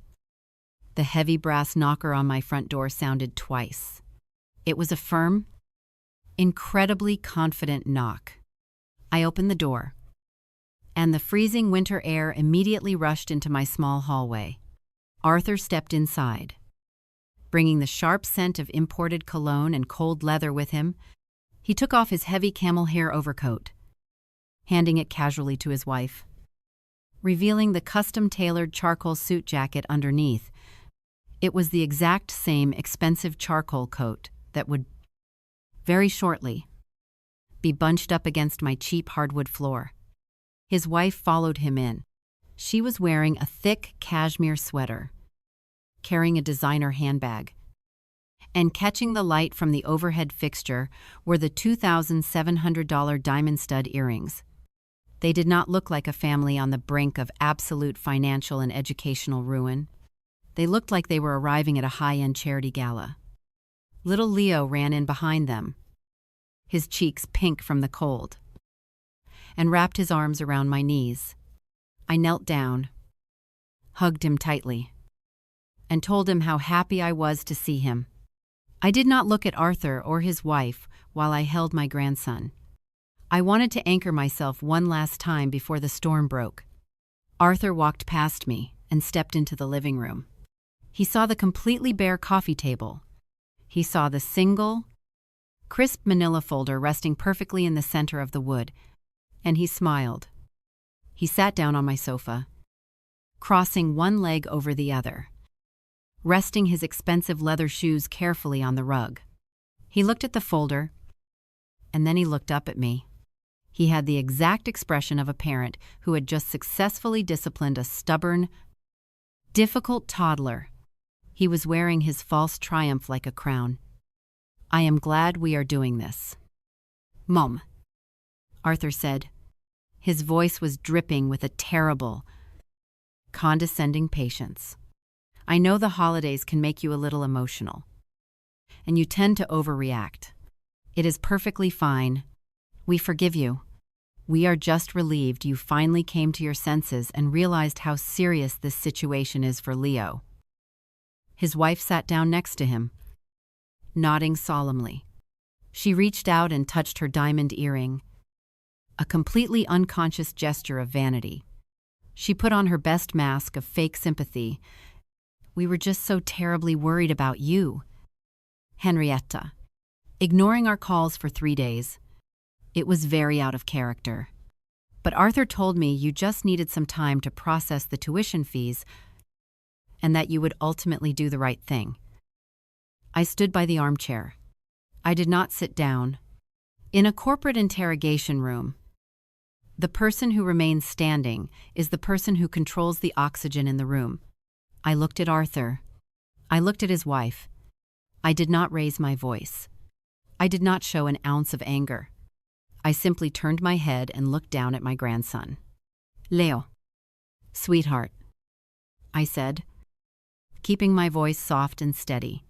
The heavy brass knocker on my front door sounded twice. It was a firm, incredibly confident knock. I opened the door, and the freezing winter air immediately rushed into my small hallway. Arthur stepped inside. Bringing the sharp scent of imported cologne and cold leather with him, he took off his heavy camel hair overcoat, handing it casually to his wife, revealing the custom-tailored charcoal suit jacket underneath. It was the exact same expensive charcoal coat that would, very shortly, be bunched up against my cheap hardwood floor. His wife followed him in. She was wearing a thick cashmere sweater, carrying a designer handbag, and catching the light from the overhead fixture were the $2,700 diamond stud earrings. They did not look like a family on the brink of absolute financial and educational ruin. They looked like they were arriving at a high-end charity gala. Little Leo ran in behind them, his cheeks pink from the cold, and wrapped his arms around my knees. I knelt down, hugged him tightly, and told him how happy I was to see him. I did not look at Arthur or his wife while I held my grandson. I wanted to anchor myself one last time before the storm broke. Arthur walked past me and stepped into the living room. He saw the completely bare coffee table. He saw the single, crisp manila folder resting perfectly in the center of the wood, and he smiled. He sat down on my sofa, crossing one leg over the other, resting his expensive leather shoes carefully on the rug. He looked at the folder, and then he looked up at me. He had the exact expression of a parent who had just successfully disciplined a stubborn, difficult toddler. He was wearing his false triumph like a crown. "I am glad we are doing this, Mom," Arthur said. His voice was dripping with a terrible, condescending patience. "I know the holidays can make you a little emotional, and you tend to overreact. It is perfectly fine. We forgive you. We are just relieved you finally came to your senses and realized how serious this situation is for Leo." His wife sat down next to him, nodding solemnly. She reached out and touched her diamond earring, a completely unconscious gesture of vanity. She put on her best mask of fake sympathy. "We were just so terribly worried about you, Henrietta, ignoring our calls for 3 days. It was very out of character. But Arthur told me you just needed some time to process the tuition fees and that you would ultimately do the right thing." I stood by the armchair. I did not sit down. In a corporate interrogation room, the person who remains standing is the person who controls the oxygen in the room. I looked at Arthur. I looked at his wife. I did not raise my voice. I did not show an ounce of anger. I simply turned my head and looked down at my grandson. "Leo, sweetheart," I said, keeping my voice soft and steady.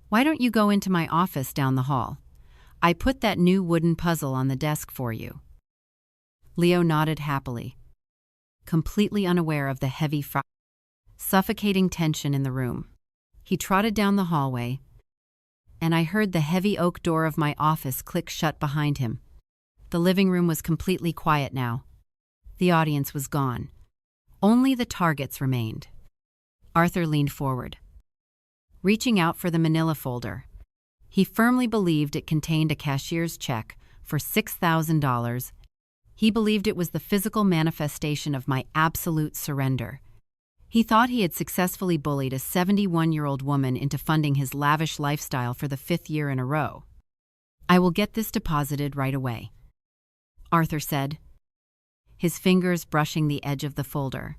"Why don't you go into my office down the hall? I put that new wooden puzzle on the desk for you." Leo nodded happily, completely unaware of the heavy, suffocating tension in the room. He trotted down the hallway, and I heard the heavy oak door of my office click shut behind him. The living room was completely quiet now. The audience was gone. Only the targets remained. Arthur leaned forward, reaching out for the manila folder. He firmly believed it contained a cashier's check for $6,000. He believed it was the physical manifestation of my absolute surrender. He thought he had successfully bullied a 71-year-old woman into funding his lavish lifestyle for the 5th year in a row. "I will get this deposited right away," Arthur said, his fingers brushing the edge of the folder.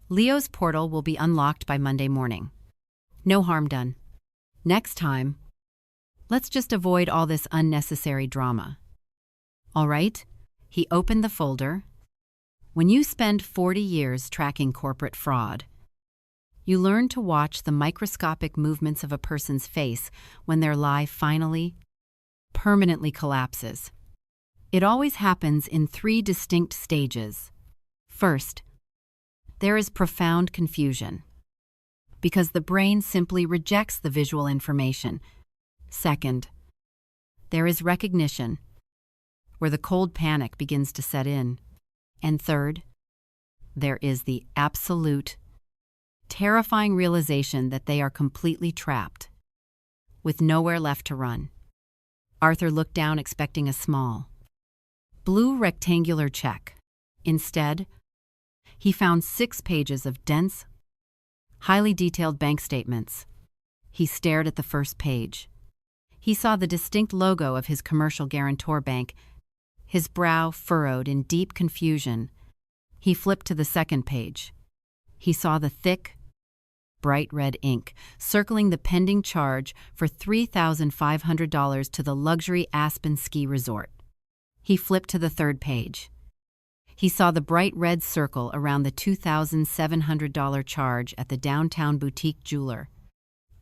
"Leo's portal will be unlocked by Monday morning. No harm done. Next time, let's just avoid all this unnecessary drama. All right?" He opened the folder. "When you spend 40 years tracking corporate fraud, you learn to watch the microscopic movements of a person's face when their lie finally, permanently collapses. It always happens in 3 distinct stages. First, there is profound confusion. because the brain simply rejects the visual information. Second, there is recognition, where the cold panic begins to set in. And third, there is the absolute, terrifying realization that they are completely trapped, with nowhere left to run. Arthur looked down expecting a small, blue rectangular check. Instead, he found 6 pages of dense, highly detailed bank statements. He stared at the first page. He saw the distinct logo of his commercial guarantor bank, his brow furrowed in deep confusion. He flipped to the second page. He saw the thick, bright red ink circling the pending charge for $3,500 to the luxury Aspen ski resort. He flipped to the third page. He saw the bright red circle around the $2,700 charge at the downtown boutique jeweler.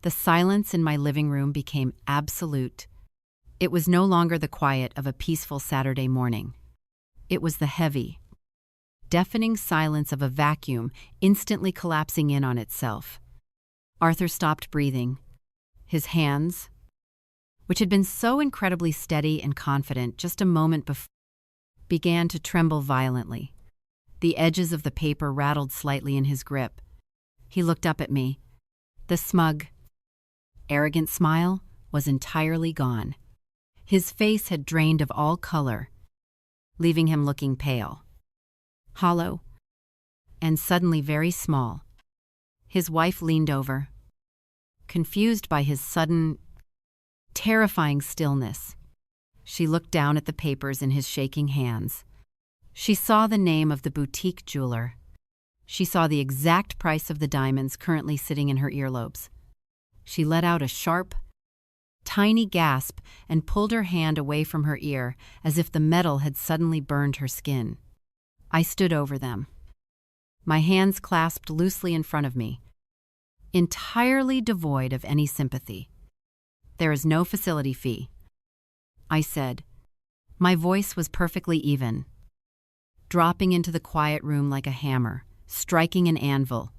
The silence in my living room became absolute. It was no longer the quiet of a peaceful Saturday morning. It was the heavy, deafening silence of a vacuum instantly collapsing in on itself. Arthur stopped breathing. His hands, which had been so incredibly steady and confident just a moment before, began to tremble violently. The edges of the paper rattled slightly in his grip. He looked up at me. The smug, arrogant smile was entirely gone. His face had drained of all color, leaving him looking pale, hollow, and suddenly very small. His wife leaned over, confused by his sudden, terrifying stillness. She looked down at the papers in his shaking hands. She saw the name of the boutique jeweler. She saw the exact price of the diamonds currently sitting in her earlobes. She let out a sharp, tiny gasp and pulled her hand away from her ear as if the metal had suddenly burned her skin. I stood over them, my hands clasped loosely in front of me, entirely devoid of any sympathy. "There is no facility fee," I said. My voice was perfectly even, dropping into the quiet room like a hammer, striking an anvil.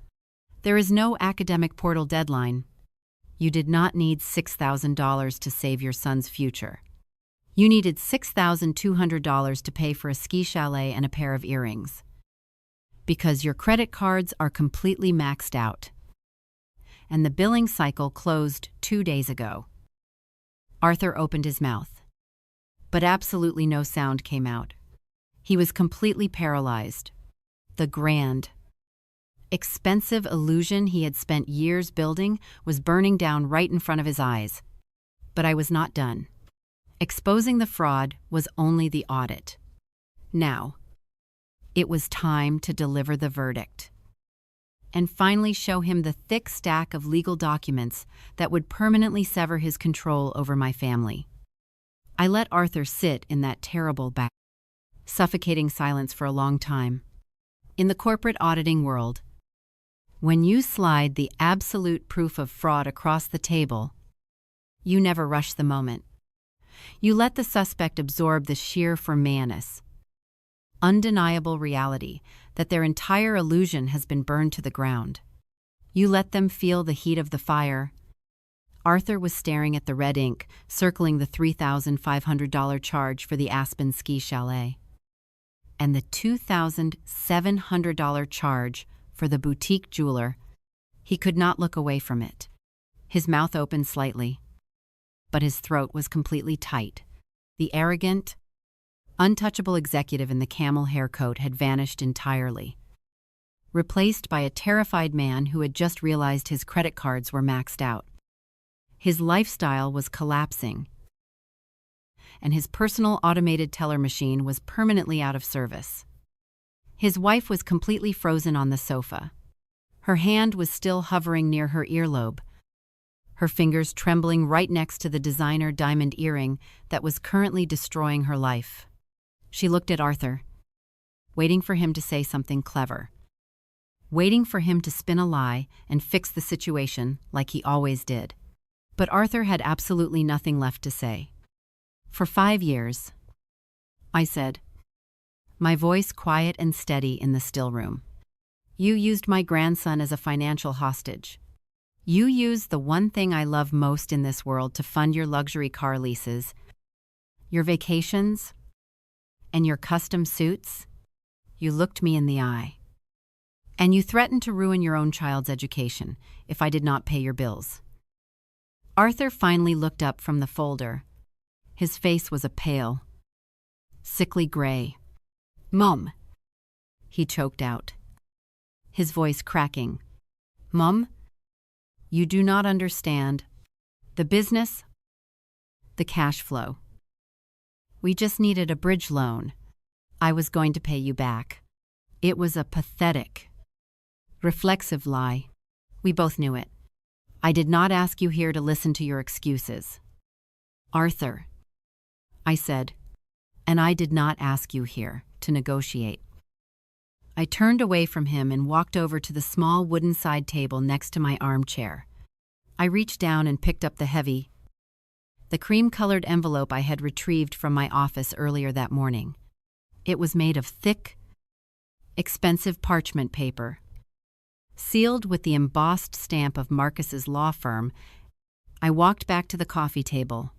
"There is no academic portal deadline. You did not need $6,000 to save your son's future. You needed $6,200 to pay for a ski chalet and a pair of earrings. Because your credit cards are completely maxed out. And the billing cycle closed 2 days ago." Arthur opened his mouth, but absolutely no sound came out. He was completely paralyzed. The grand, expensive illusion he had spent years building was burning down right in front of his eyes. But I was not done. Exposing the fraud was only the audit. Now, it was time to deliver the verdict, and finally show him the thick stack of legal documents that would permanently sever his control over my family. I let Arthur sit in that terrible suffocating silence for a long time. In the corporate auditing world, when you slide the absolute proof of fraud across the table, you never rush the moment. You let the suspect absorb the sheer formanus, undeniable reality that their entire illusion has been burned to the ground. You let them feel the heat of the fire. Arthur was staring at the red ink circling the $3,500 charge for the Aspen ski chalet, and the $2,700 charge for the boutique jeweler. He could not look away from it. His mouth opened slightly, but his throat was completely tight. The arrogant, untouchable executive in the camel hair coat had vanished entirely, replaced by a terrified man who had just realized his credit cards were maxed out. His lifestyle was collapsing, and his personal automated teller machine was permanently out of service. His wife was completely frozen on the sofa. Her hand was still hovering near her earlobe, her fingers trembling right next to the designer diamond earring that was currently destroying her life. She looked at Arthur, waiting for him to say something clever, waiting for him to spin a lie and fix the situation like he always did. But Arthur had absolutely nothing left to say. "For 5 years," I said, my voice quiet and steady in the still room, "you used my grandson as a financial hostage. You use the one thing I love most in this world to fund your luxury car leases, your vacations, and your custom suits. You looked me in the eye. And you threatened to ruin your own child's education if I did not pay your bills. Arthur finally looked up from the folder. His face was a pale, sickly gray. "Mom," he choked out, his voice cracking. "Mom, you do not understand. The business, the cash flow. We just needed a bridge loan. I was going to pay you back." It was a pathetic, reflexive lie. We both knew it. I did not ask you here to listen to your excuses. "Arthur," I said, "and I did not ask you here to negotiate." I turned away from him and walked over to the small wooden side table next to my armchair. I reached down and picked up the cream-colored envelope I had retrieved from my office earlier that morning. It was made of thick, expensive parchment paper, sealed with the embossed stamp of Marcus's law firm. I walked back to the coffee table,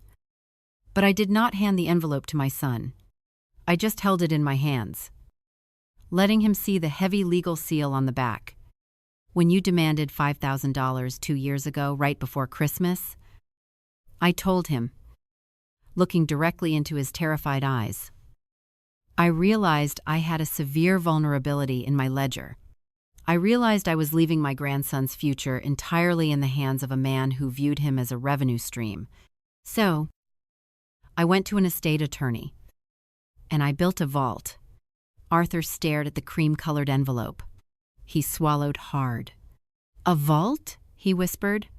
but I did not hand the envelope to my son. I just held it in my hands, letting him see the heavy legal seal on the back. "When you demanded $5,000 2 years ago, right before Christmas," I told him, looking directly into his terrified eyes, "I realized I had a severe vulnerability in my ledger. I realized I was leaving my grandson's future entirely in the hands of a man who viewed him as a revenue stream. So, I went to an estate attorney, and I built a vault." Arthur stared at the cream-colored envelope. He swallowed hard. "A vault?" he whispered.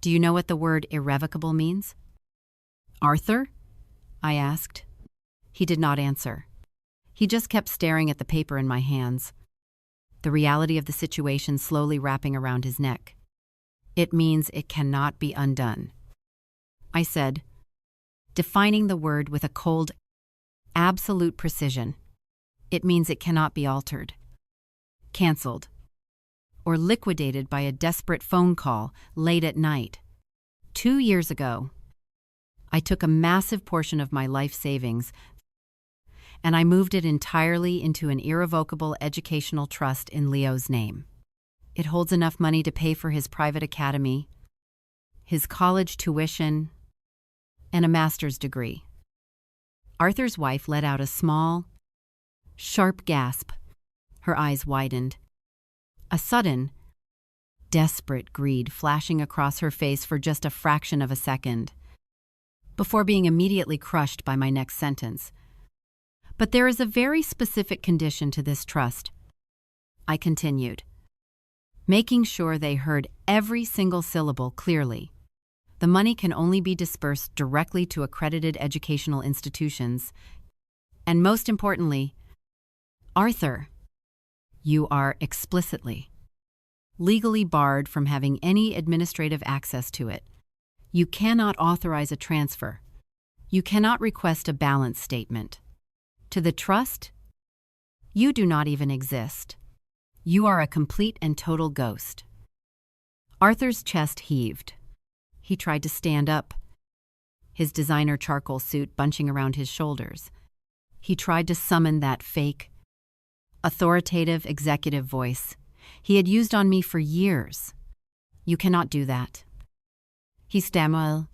"Do you know what the word irrevocable means?" "Arthur?" I asked. He did not answer. He just kept staring at the paper in my hands, the reality of the situation slowly wrapping around his neck. "It means it cannot be undone," I said, defining the word with a cold, absolute precision. "It means it cannot be altered, canceled, or liquidated by a desperate phone call late at night. 2 years ago, I took a massive portion of my life savings and I moved it entirely into an irrevocable educational trust in Leo's name. It holds enough money to pay for his private academy, his college tuition, and a master's degree." Arthur's wife let out a small, sharp gasp. Her eyes widened, a sudden, desperate greed flashing across her face for just a fraction of a second, before being immediately crushed by my next sentence. "But there is a very specific condition to this trust," I continued, making sure they heard every single syllable clearly. "The money can only be dispersed directly to accredited educational institutions. And most importantly, Arthur, you are explicitly, legally barred from having any administrative access to it. You cannot authorize a transfer. You cannot request a balance statement. To the trust, you do not even exist. You are a complete and total ghost." Arthur's chest heaved. He tried to stand up, his designer charcoal suit bunching around his shoulders. He tried to summon that fake, authoritative executive voice he had used on me for years. "You cannot do that," he stammered,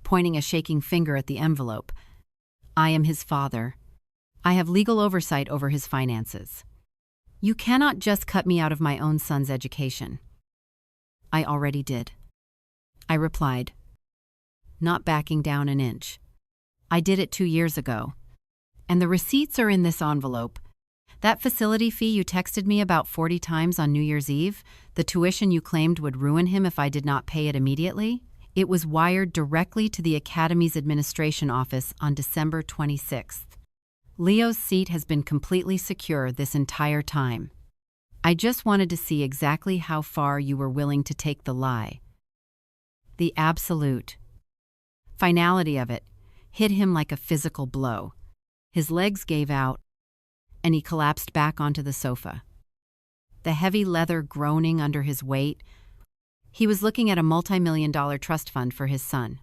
pointing a shaking finger at the envelope. "I am his father. I have legal oversight over his finances. You cannot just cut me out of my own son's education." "I already did," I replied, not backing down an inch. "I did it 2 years ago, and the receipts are in this envelope. That facility fee you texted me about 40 times on New Year's Eve, the tuition you claimed would ruin him if I did not pay it immediately, it was wired directly to the Academy's administration office on December 26th. Leo's seat has been completely secure this entire time. I just wanted to see exactly how far you were willing to take the lie." The absolute finality of it hit him like a physical blow. His legs gave out, and he collapsed back onto the sofa, the heavy leather groaning under his weight. He was looking at a multi-million-dollar trust fund for his son.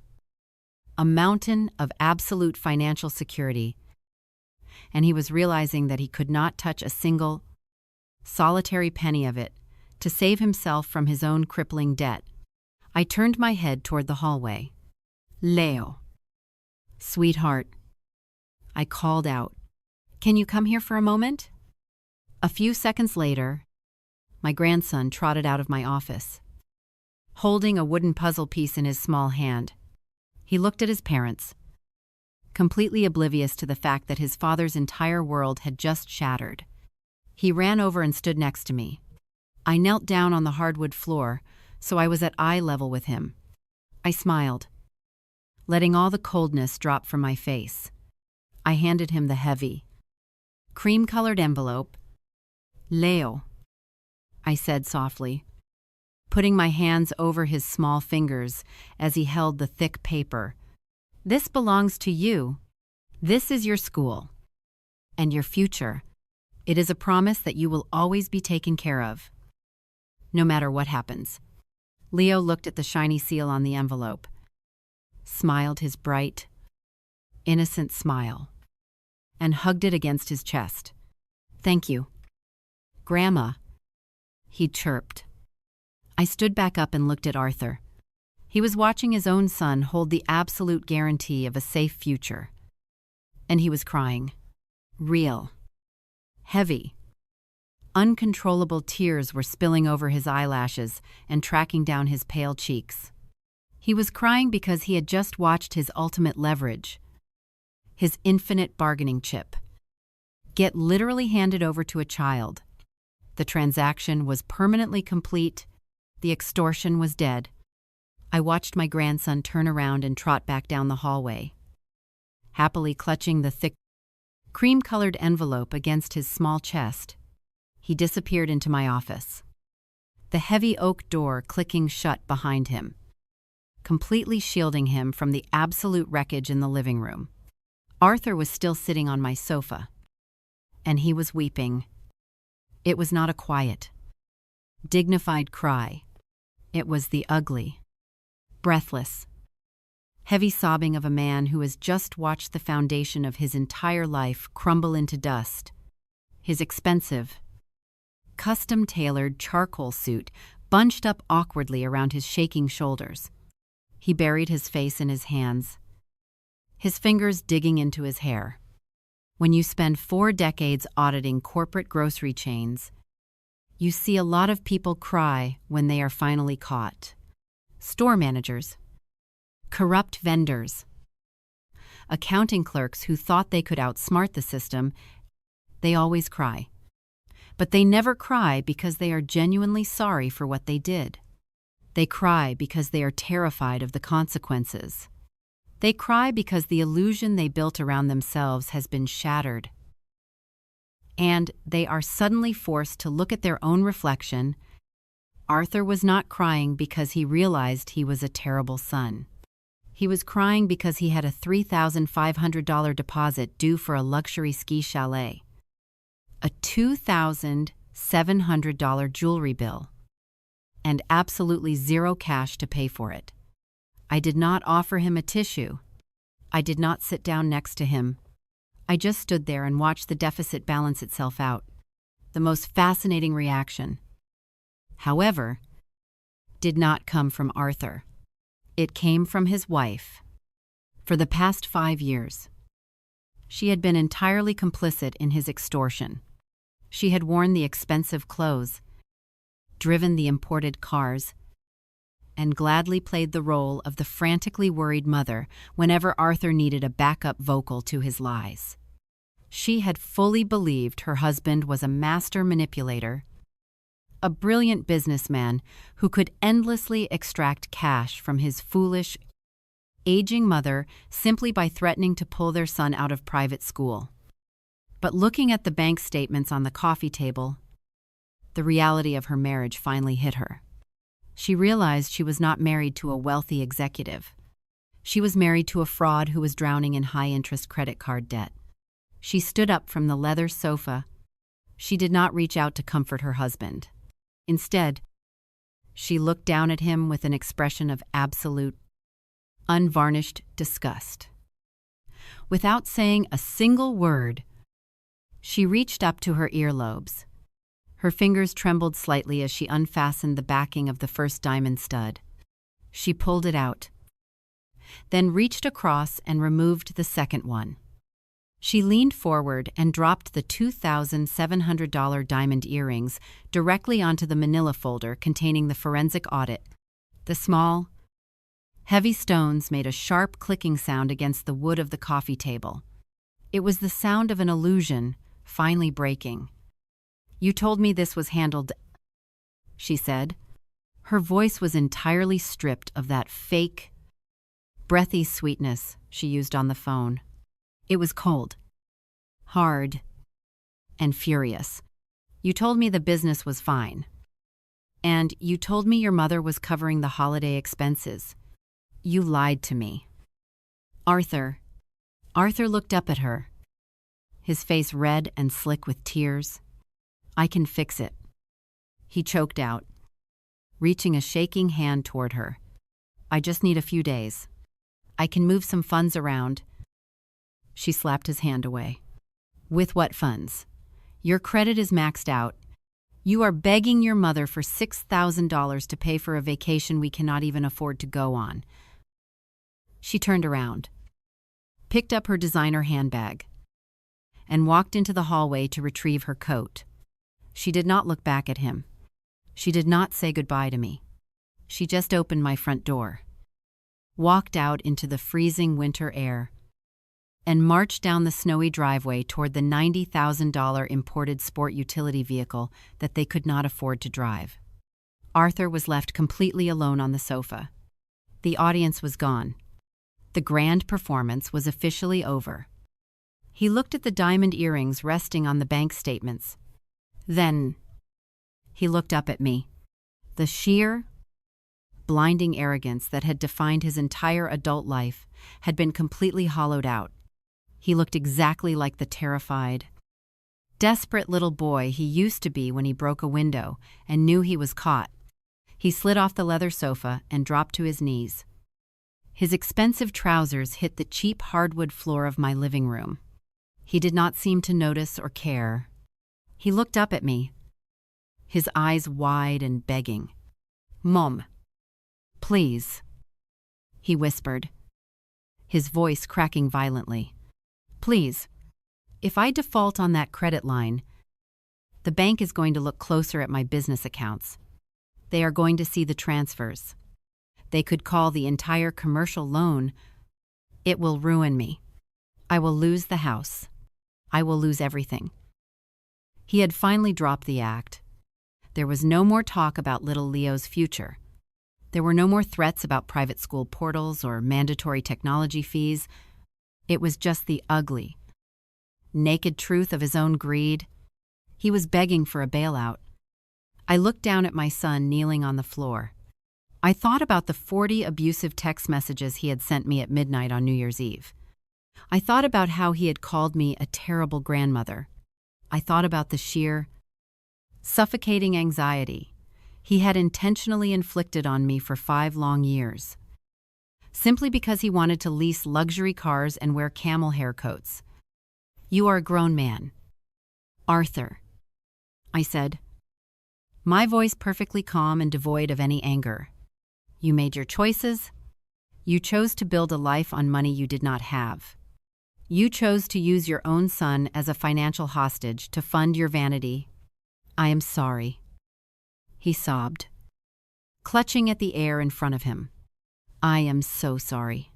A mountain of absolute financial security, and he was realizing that he could not touch a single, solitary penny of it to save himself from his own crippling debt. I turned my head toward the hallway. "Leo. Sweetheart," I called out. "Can you come here for a moment?" A few seconds later, my grandson trotted out of my office, holding a wooden puzzle piece in his small hand. He looked at his parents, completely oblivious to the fact that his father's entire world had just shattered. He ran over and stood next to me. I knelt down on the hardwood floor, so I was at eye level with him. I smiled, letting all the coldness drop from my face. I handed him the heavy, cream-colored envelope. "Leo," I said softly, putting my hands over his small fingers as he held the thick paper. "This belongs to you. This is your school and your future. It is a promise that you will always be taken care of, no matter what happens." Leo looked at the shiny seal on the envelope, smiled his bright, innocent smile, and hugged it against his chest. "Thank you, Grandma," he chirped. I stood back up and looked at Arthur. He was watching his own son hold the absolute guarantee of a safe future. And he was crying. Real. Heavy. Uncontrollable tears were spilling over his eyelashes and tracking down his pale cheeks. He was crying because he had just watched his ultimate leverage, his infinite bargaining chip, get literally handed over to a child. The transaction was permanently complete. The extortion was dead. I watched my grandson turn around and trot back down the hallway, happily clutching the thick, cream-colored envelope against his small chest. He disappeared into my office, the heavy oak door clicking shut behind him, completely shielding him from the absolute wreckage in the living room. Arthur was still sitting on my sofa, and he was weeping. It was not a quiet, dignified cry. It was the ugly, breathless, heavy sobbing of a man who has just watched the foundation of his entire life crumble into dust. His expensive, custom-tailored charcoal suit bunched up awkwardly around his shaking shoulders. He buried his face in his hands, his fingers digging into his hair. When you spend 4 decades auditing corporate grocery chains, you see a lot of people cry when they are finally caught. Store managers, corrupt vendors, accounting clerks who thought they could outsmart the system, they always cry. But they never cry because they are genuinely sorry for what they did. They cry because they are terrified of the consequences. They cry because the illusion they built around themselves has been shattered. And they are suddenly forced to look at their own reflection. Arthur was not crying because he realized he was a terrible son. He was crying because he had a $3,500 deposit due for a luxury ski chalet, a $2,700 jewelry bill, and absolutely zero cash to pay for it. I did not offer him a tissue. I did not sit down next to him. I just stood there and watched the deficit balance itself out. The most fascinating reaction, however, did not come from Arthur. It came from his wife. For the past 5 years, she had been entirely complicit in his extortion. She had worn the expensive clothes, driven the imported cars, and gladly played the role of the frantically worried mother whenever Arthur needed a backup vocal to his lies. She had fully believed her husband was a master manipulator, a brilliant businessman who could endlessly extract cash from his foolish, aging mother simply by threatening to pull their son out of private school. But looking at the bank statements on the coffee table, the reality of her marriage finally hit her. She realized she was not married to a wealthy executive. She was married to a fraud who was drowning in high-interest credit card debt. She stood up from the leather sofa. She did not reach out to comfort her husband. Instead, She looked down at him with an expression of absolute, unvarnished disgust. Without saying a single word, she reached up to her earlobes. Her fingers trembled slightly as she unfastened the backing of the first diamond stud. She pulled it out, then reached across and removed the second one. She leaned forward and dropped the $2,700 diamond earrings directly onto the manila folder containing the forensic audit. The small, heavy stones made a sharp clicking sound against the wood of the coffee table. It was the sound of an illusion finally breaking. "You told me this was handled," she said. Her voice was entirely stripped of that fake, breathy sweetness she used on the phone. It was cold, hard, and furious. "You told me the business was fine. And you told me your mother was covering the holiday expenses. You lied to me." Arthur looked up at her, his face red and slick with tears. "I can fix it," he choked out, reaching a shaking hand toward her. "I just need a few days. I can move some funds around." She slapped his hand away. "With what funds? Your credit is maxed out. You are begging your mother for $6,000 to pay for a vacation we cannot even afford to go on." She turned around, picked up her designer handbag, and walked into the hallway to retrieve her coat. She did not look back at him. She did not say goodbye to me. She just opened my front door, walked out into the freezing winter air, and marched down the snowy driveway toward the $90,000 imported sport utility vehicle that they could not afford to drive. Arthur was left completely alone on the sofa. The audience was gone. The grand performance was officially over. He looked at the diamond earrings resting on the bank statements. Then he looked up at me. The sheer, blinding arrogance that had defined his entire adult life had been completely hollowed out. He looked exactly like the terrified, desperate little boy he used to be when he broke a window and knew he was caught. He slid off the leather sofa and dropped to his knees. His expensive trousers hit the cheap hardwood floor of my living room. He did not seem to notice or care. He looked up at me, his eyes wide and begging. "Mom, please," he whispered, his voice cracking violently. "Please, if I default on that credit line, the bank is going to look closer at my business accounts. They are going to see the transfers. They could call the entire commercial loan. It will ruin me. I will lose the house. I will lose everything." He had finally dropped the act. There was no more talk about little Leo's future. There were no more threats about private school portals or mandatory technology fees. It was just the ugly, naked truth of his own greed. He was begging for a bailout. I looked down at my son kneeling on the floor. I thought about the 40 abusive text messages he had sent me at midnight on New Year's Eve. I thought about how he had called me a terrible grandmother. I thought about the sheer, suffocating anxiety he had intentionally inflicted on me for 5 long years, simply because he wanted to lease luxury cars and wear camel hair coats. "You are a grown man, Arthur," I said, my voice perfectly calm and devoid of any anger. "You made your choices. You chose to build a life on money you did not have. You chose to use your own son as a financial hostage to fund your vanity. I am sorry," he sobbed, clutching at the air in front of him. "I am so sorry.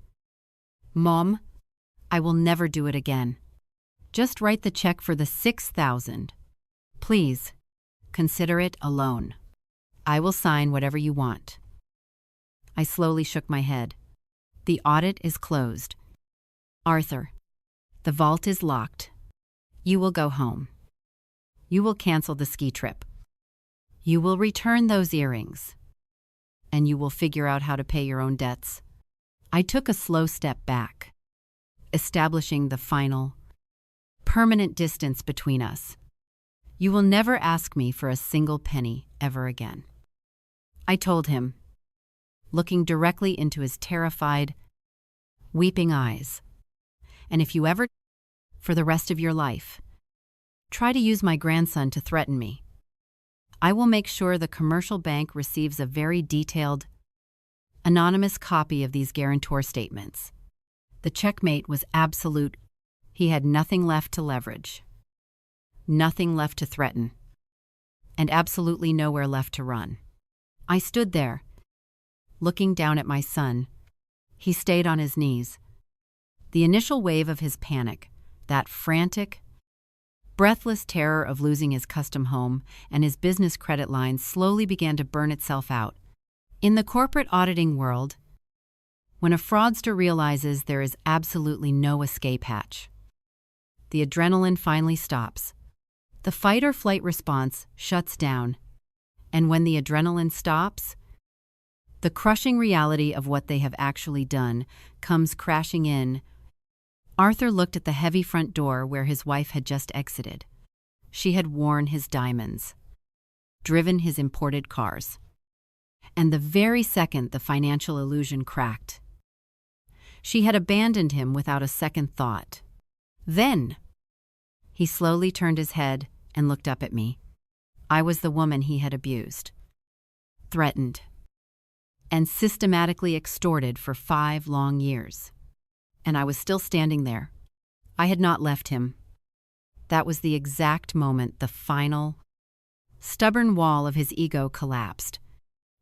Mom, I will never do it again. Just write the check for the $6,000. Please, consider it a loan. I will sign whatever you want." I slowly shook my head. "The audit is closed. Arthur, the vault is locked. You will go home. You will cancel the ski trip. You will return those earrings. And you will figure out how to pay your own debts." I took a slow step back, establishing the final, permanent distance between us. "You will never ask me for a single penny ever again." I told him, looking directly into his terrified, weeping eyes. And if you ever, for the rest of your life, try to use my grandson to threaten me, I will make sure the commercial bank receives a very detailed, anonymous copy of these guarantor statements. The checkmate was absolute. He had nothing left to leverage, nothing left to threaten, and absolutely nowhere left to run. I stood there, looking down at my son. He stayed on his knees. The initial wave of his panic, that frantic, breathless terror of losing his custom home and his business credit lines, slowly began to burn itself out. In the corporate auditing world, when a fraudster realizes there is absolutely no escape hatch, the adrenaline finally stops. The fight or flight response shuts down, and when the adrenaline stops, the crushing reality of what they have actually done comes crashing in. Arthur looked at the heavy front door where his wife had just exited. She had worn his diamonds, driven his imported cars. And the very second the financial illusion cracked, she had abandoned him without a second thought. Then, he slowly turned his head and looked up at me. I was the woman he had abused, threatened, and systematically extorted for 5 long years. And I was still standing there. I had not left him. That was the exact moment the final, stubborn wall of his ego collapsed.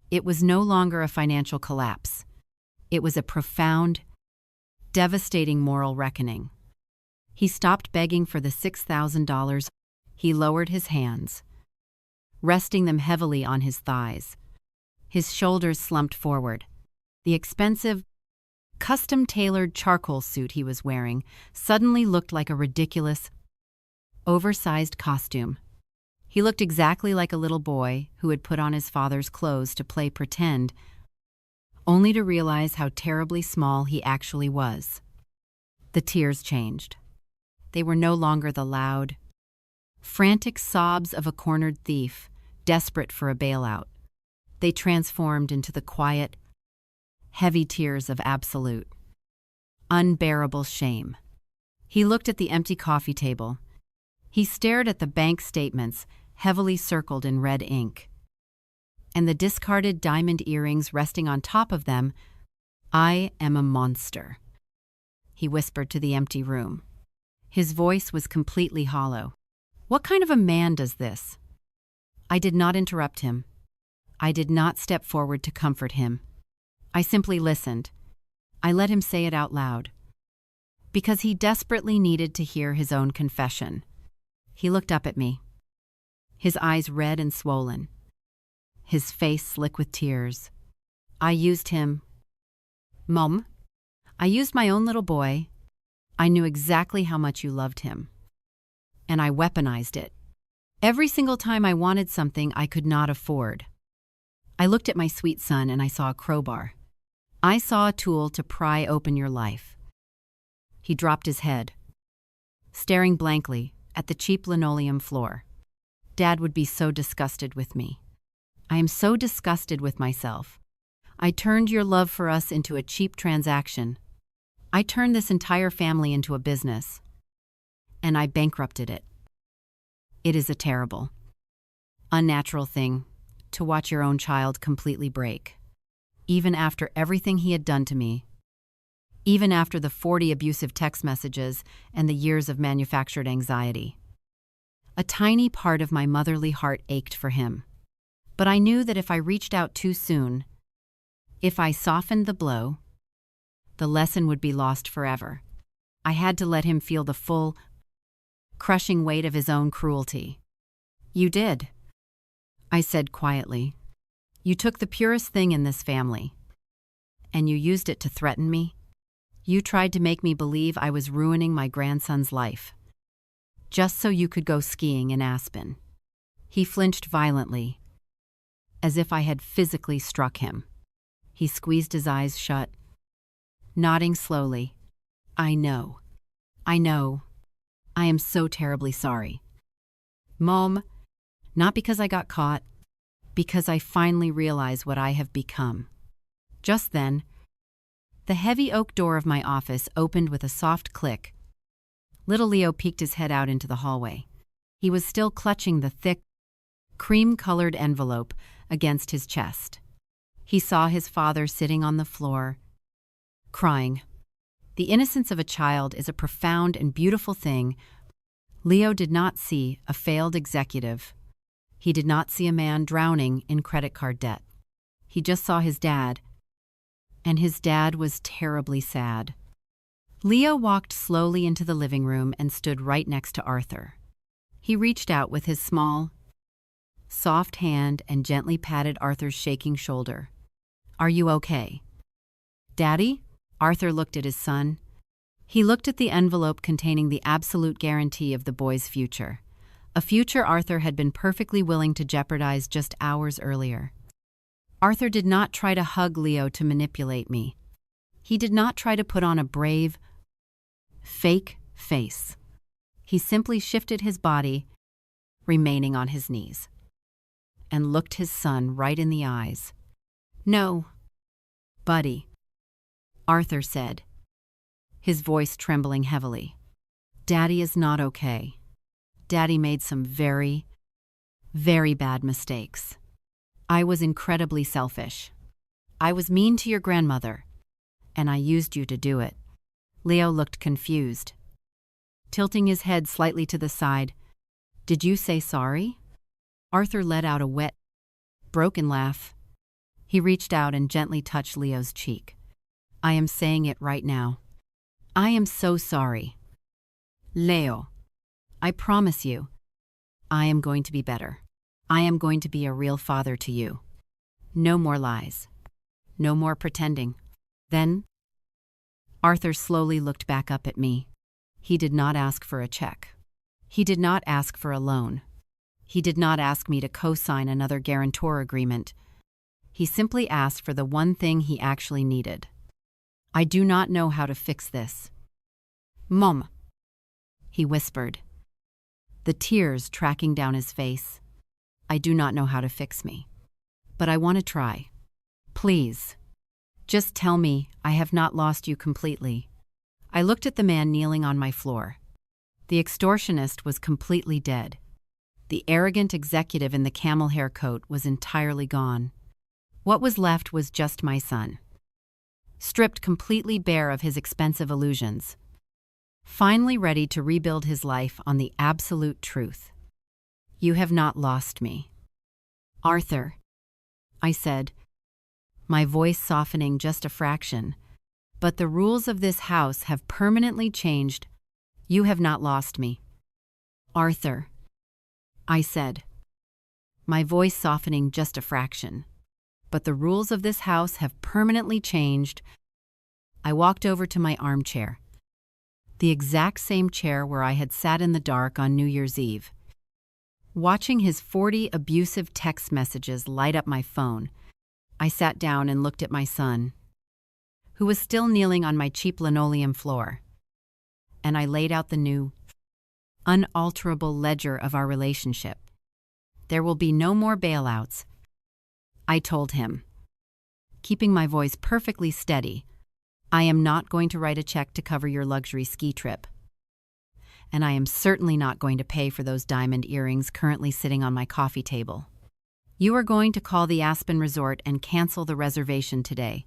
It was no longer a financial collapse. It was a profound, devastating moral reckoning. He stopped begging for the $6,000. He lowered his hands, resting them heavily on his thighs. His shoulders slumped forward. The expensive, custom-tailored charcoal suit he was wearing suddenly looked like a ridiculous, oversized costume. He looked exactly like a little boy who had put on his father's clothes to play pretend, only to realize how terribly small he actually was. The tears changed. They were no longer the loud, frantic sobs of a cornered thief, desperate for a bailout. They transformed into the quiet, heavy tears of absolute, unbearable shame. He looked at the empty coffee table. He stared at the bank statements, heavily circled in red ink, and the discarded diamond earrings resting on top of them. I am a monster, he whispered to the empty room. His voice was completely hollow. What kind of a man does this? I did not interrupt him. I did not step forward to comfort him. I simply listened. I let him say it out loud, because he desperately needed to hear his own confession. He looked up at me, his eyes red and swollen, his face slick with tears. I used him. Mom, I used my own little boy. I knew exactly how much you loved him, and I weaponized it. Every single time I wanted something I could not afford, I looked at my sweet son and I saw a crowbar. I saw a tool to pry open your life. He dropped his head, staring blankly at the cheap linoleum floor. Dad would be so disgusted with me. I am so disgusted with myself. I turned your love for us into a cheap transaction. I turned this entire family into a business, and I bankrupted it. It is a terrible, unnatural thing to watch your own child completely break, even after everything he had done to me, even after the 40 abusive text messages and the years of manufactured anxiety. A tiny part of my motherly heart ached for him, but I knew that if I reached out too soon, if I softened the blow, the lesson would be lost forever. I had to let him feel the full, crushing weight of his own cruelty. You did, I said quietly. You took the purest thing in this family, and you used it to threaten me. You tried to make me believe I was ruining my grandson's life, just so you could go skiing in Aspen. He flinched violently, as if I had physically struck him. He squeezed his eyes shut, nodding slowly. I know. I am so terribly sorry. Mom, not because I got caught, because I finally realize what I have become. Just then, the heavy oak door of my office opened with a soft click. Little Leo peeked his head out into the hallway. He was still clutching the thick, cream-colored envelope against his chest. He saw his father sitting on the floor, crying. The innocence of a child is a profound and beautiful thing. Leo did not see a failed executive. He did not see a man drowning in credit card debt. He just saw his dad, and his dad was terribly sad. Leo walked slowly into the living room and stood right next to Arthur. He reached out with his small, soft hand and gently patted Arthur's shaking shoulder. "Are you okay?" "Daddy?" Arthur looked at his son. He looked at the envelope containing the absolute guarantee of the boy's future. A future Arthur had been perfectly willing to jeopardize just hours earlier. Arthur did not try to hug Leo to manipulate me. He did not try to put on a brave, fake face. He simply shifted his body, remaining on his knees, and looked his son right in the eyes. "No, buddy," Arthur said, his voice trembling heavily. "Daddy is not okay. Daddy made some very, very bad mistakes. I was incredibly selfish. I was mean to your grandmother, and I used you to do it." Leo looked confused, tilting his head slightly to the side. "Did you say sorry?" Arthur let out a wet, broken laugh. He reached out and gently touched Leo's cheek. "I am saying it right now. I am so sorry. Leo, I promise you, I am going to be better. I am going to be a real father to you. No more lies. No more pretending." Then, Arthur slowly looked back up at me. He did not ask for a check. He did not ask for a loan. He did not ask me to co-sign another guarantor agreement. He simply asked for the one thing he actually needed. "I do not know how to fix this." "Mom," he whispered, the tears tracking down his face. "I do not know how to fix me, but I want to try. Please, just tell me I have not lost you completely." I looked at the man kneeling on my floor. The extortionist was completely dead. The arrogant executive in the camel hair coat was entirely gone. What was left was just my son, stripped completely bare of his expensive illusions, finally ready to rebuild his life on the absolute truth. "You have not lost me, Arthur," I said, my voice softening just a fraction. "But the rules of this house have permanently changed. You have not lost me, Arthur," I said, my voice softening just a fraction. "But the rules of this house have permanently changed." I walked over to my armchair, the exact same chair where I had sat in the dark on New Year's Eve. Watching his 40 abusive text messages light up my phone, I sat down and looked at my son, who was still kneeling on my cheap linoleum floor, and I laid out the new, unalterable ledger of our relationship. "There will be no more bailouts," I told him, keeping my voice perfectly steady. "I am not going to write a check to cover your luxury ski trip. And I am certainly not going to pay for those diamond earrings currently sitting on my coffee table. You are going to call the Aspen Resort and cancel the reservation today.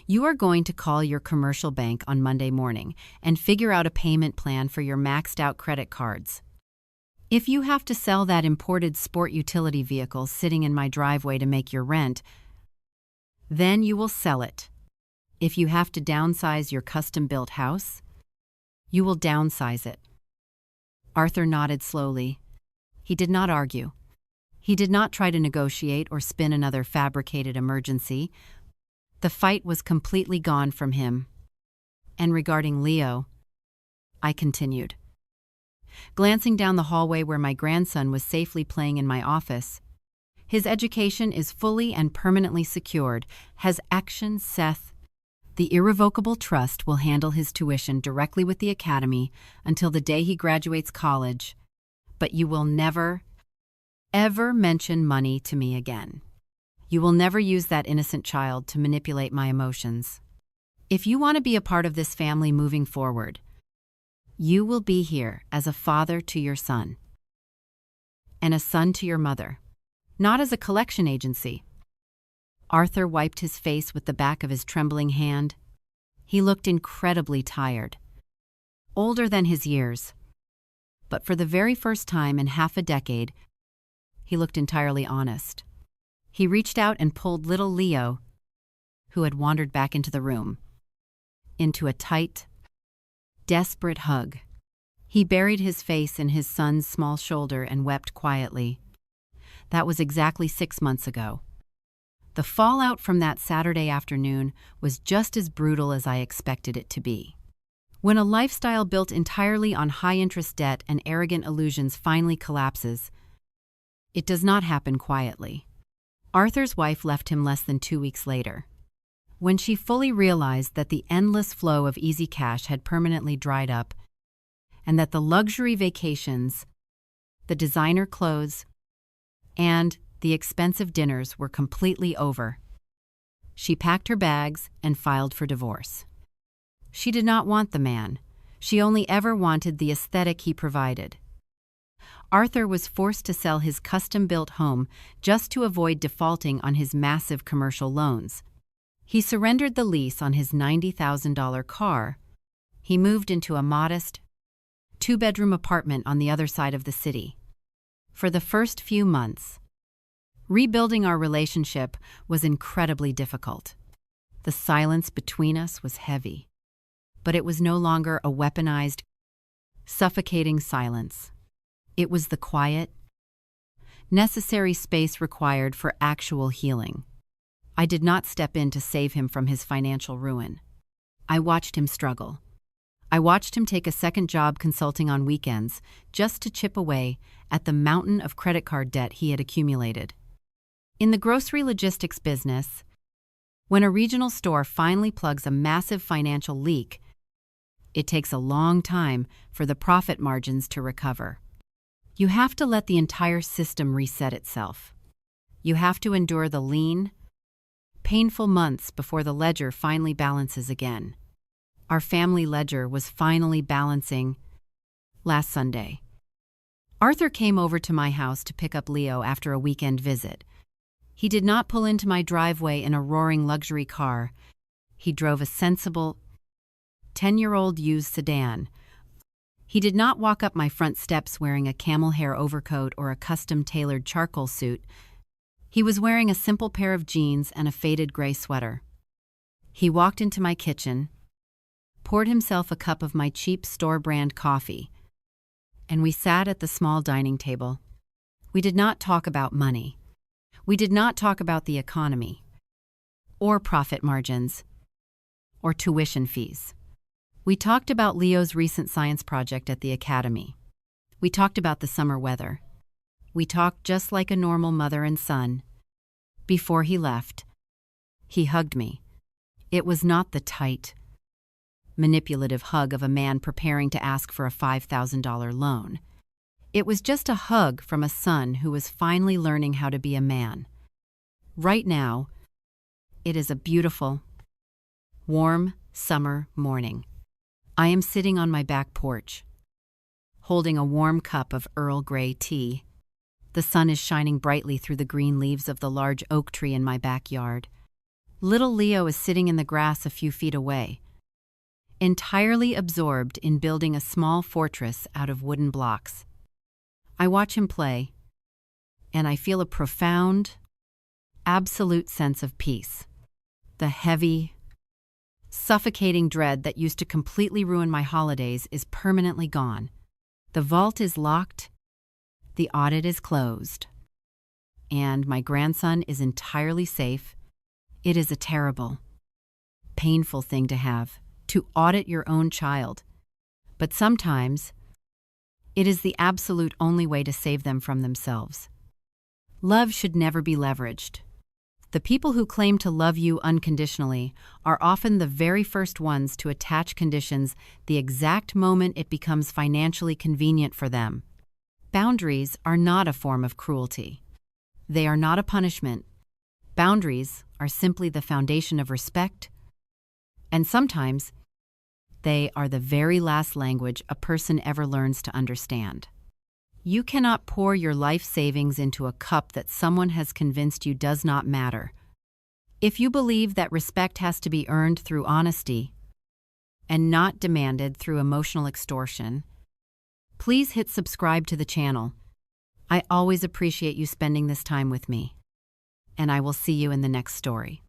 You are going to call your commercial bank on Monday morning and figure out a payment plan for your maxed-out credit cards. If you have to sell that imported sport utility vehicle sitting in my driveway to make your rent, then you will sell it. If you have to downsize your custom-built house, you will downsize it." Arthur nodded slowly. He did not argue. He did not try to negotiate or spin another fabricated emergency. The fight was completely gone from him. And regarding Leo, I continued, glancing down the hallway where my grandson was safely playing in my office. "His education is fully and permanently secured. Has Action Seth. The irrevocable trust will handle his tuition directly with the academy until the day he graduates college. But you will never, ever mention money to me again. You will never use that innocent child to manipulate my emotions. If you want to be a part of this family moving forward, you will be here as a father to your son and a son to your mother, not as a collection agency." Arthur wiped his face with the back of his trembling hand. He looked incredibly tired, older than his years. But for the very first time in half a decade, he looked entirely honest. He reached out and pulled little Leo, who had wandered back into the room, into a tight, desperate hug. He buried his face in his son's small shoulder and wept quietly. That was exactly 6 months ago. The fallout from that Saturday afternoon was just as brutal as I expected it to be. When a lifestyle built entirely on high-interest debt and arrogant illusions finally collapses, it does not happen quietly. Arthur's wife left him less than 2 weeks later. When she fully realized that the endless flow of easy cash had permanently dried up, and that the luxury vacations, the designer clothes, and the expensive dinners were completely over, she packed her bags and filed for divorce. She did not want the man. She only ever wanted the aesthetic he provided. Arthur was forced to sell his custom-built home just to avoid defaulting on his massive commercial loans. He surrendered the lease on his $90,000 car. He moved into a modest, 2-bedroom apartment on the other side of the city. For the first few months, rebuilding our relationship was incredibly difficult. The silence between us was heavy, but it was no longer a weaponized, suffocating silence. It was the quiet, necessary space required for actual healing. I did not step in to save him from his financial ruin. I watched him struggle. I watched him take a second job consulting on weekends just to chip away at the mountain of credit card debt he had accumulated. In the grocery logistics business, when a regional store finally plugs a massive financial leak, it takes a long time for the profit margins to recover. You have to let the entire system reset itself. You have to endure the lean, painful months before the ledger finally balances again. Our family ledger was finally balancing last Sunday. Arthur came over to my house to pick up Leo after a weekend visit. He did not pull into my driveway in a roaring luxury car. He drove a sensible, 10-year-old used sedan. He did not walk up my front steps wearing a camel hair overcoat or a custom-tailored charcoal suit. He was wearing a simple pair of jeans and a faded gray sweater. He walked into my kitchen, poured himself a cup of my cheap store-brand coffee, and we sat at the small dining table. We did not talk about money. We did not talk about the economy, or profit margins, or tuition fees. We talked about Leo's recent science project at the academy. We talked about the summer weather. We talked just like a normal mother and son. Before he left, he hugged me. It was not the tight, manipulative hug of a man preparing to ask for a $5,000 loan. It was just a hug from a son who was finally learning how to be a man. Right now, it is a beautiful, warm summer morning. I am sitting on my back porch, holding a warm cup of Earl Grey tea. The sun is shining brightly through the green leaves of the large oak tree in my backyard. Little Leo is sitting in the grass a few feet away, entirely absorbed in building a small fortress out of wooden blocks. I watch him play, and I feel a profound, absolute sense of peace. The heavy, suffocating dread that used to completely ruin my holidays is permanently gone. The vault is locked, the audit is closed, and my grandson is entirely safe. It is a terrible, painful thing to have, to audit your own child. But sometimes, it is the absolute only way to save them from themselves. Love should never be leveraged. The people who claim to love you unconditionally are often the very first ones to attach conditions the exact moment it becomes financially convenient for them. Boundaries are not a form of cruelty. They are not a punishment. Boundaries are simply the foundation of respect, and sometimes they are the very last language a person ever learns to understand. You cannot pour your life savings into a cup that someone has convinced you does not matter. If you believe that respect has to be earned through honesty and not demanded through emotional extortion, please hit subscribe to the channel. I always appreciate you spending this time with me, and I will see you in the next story.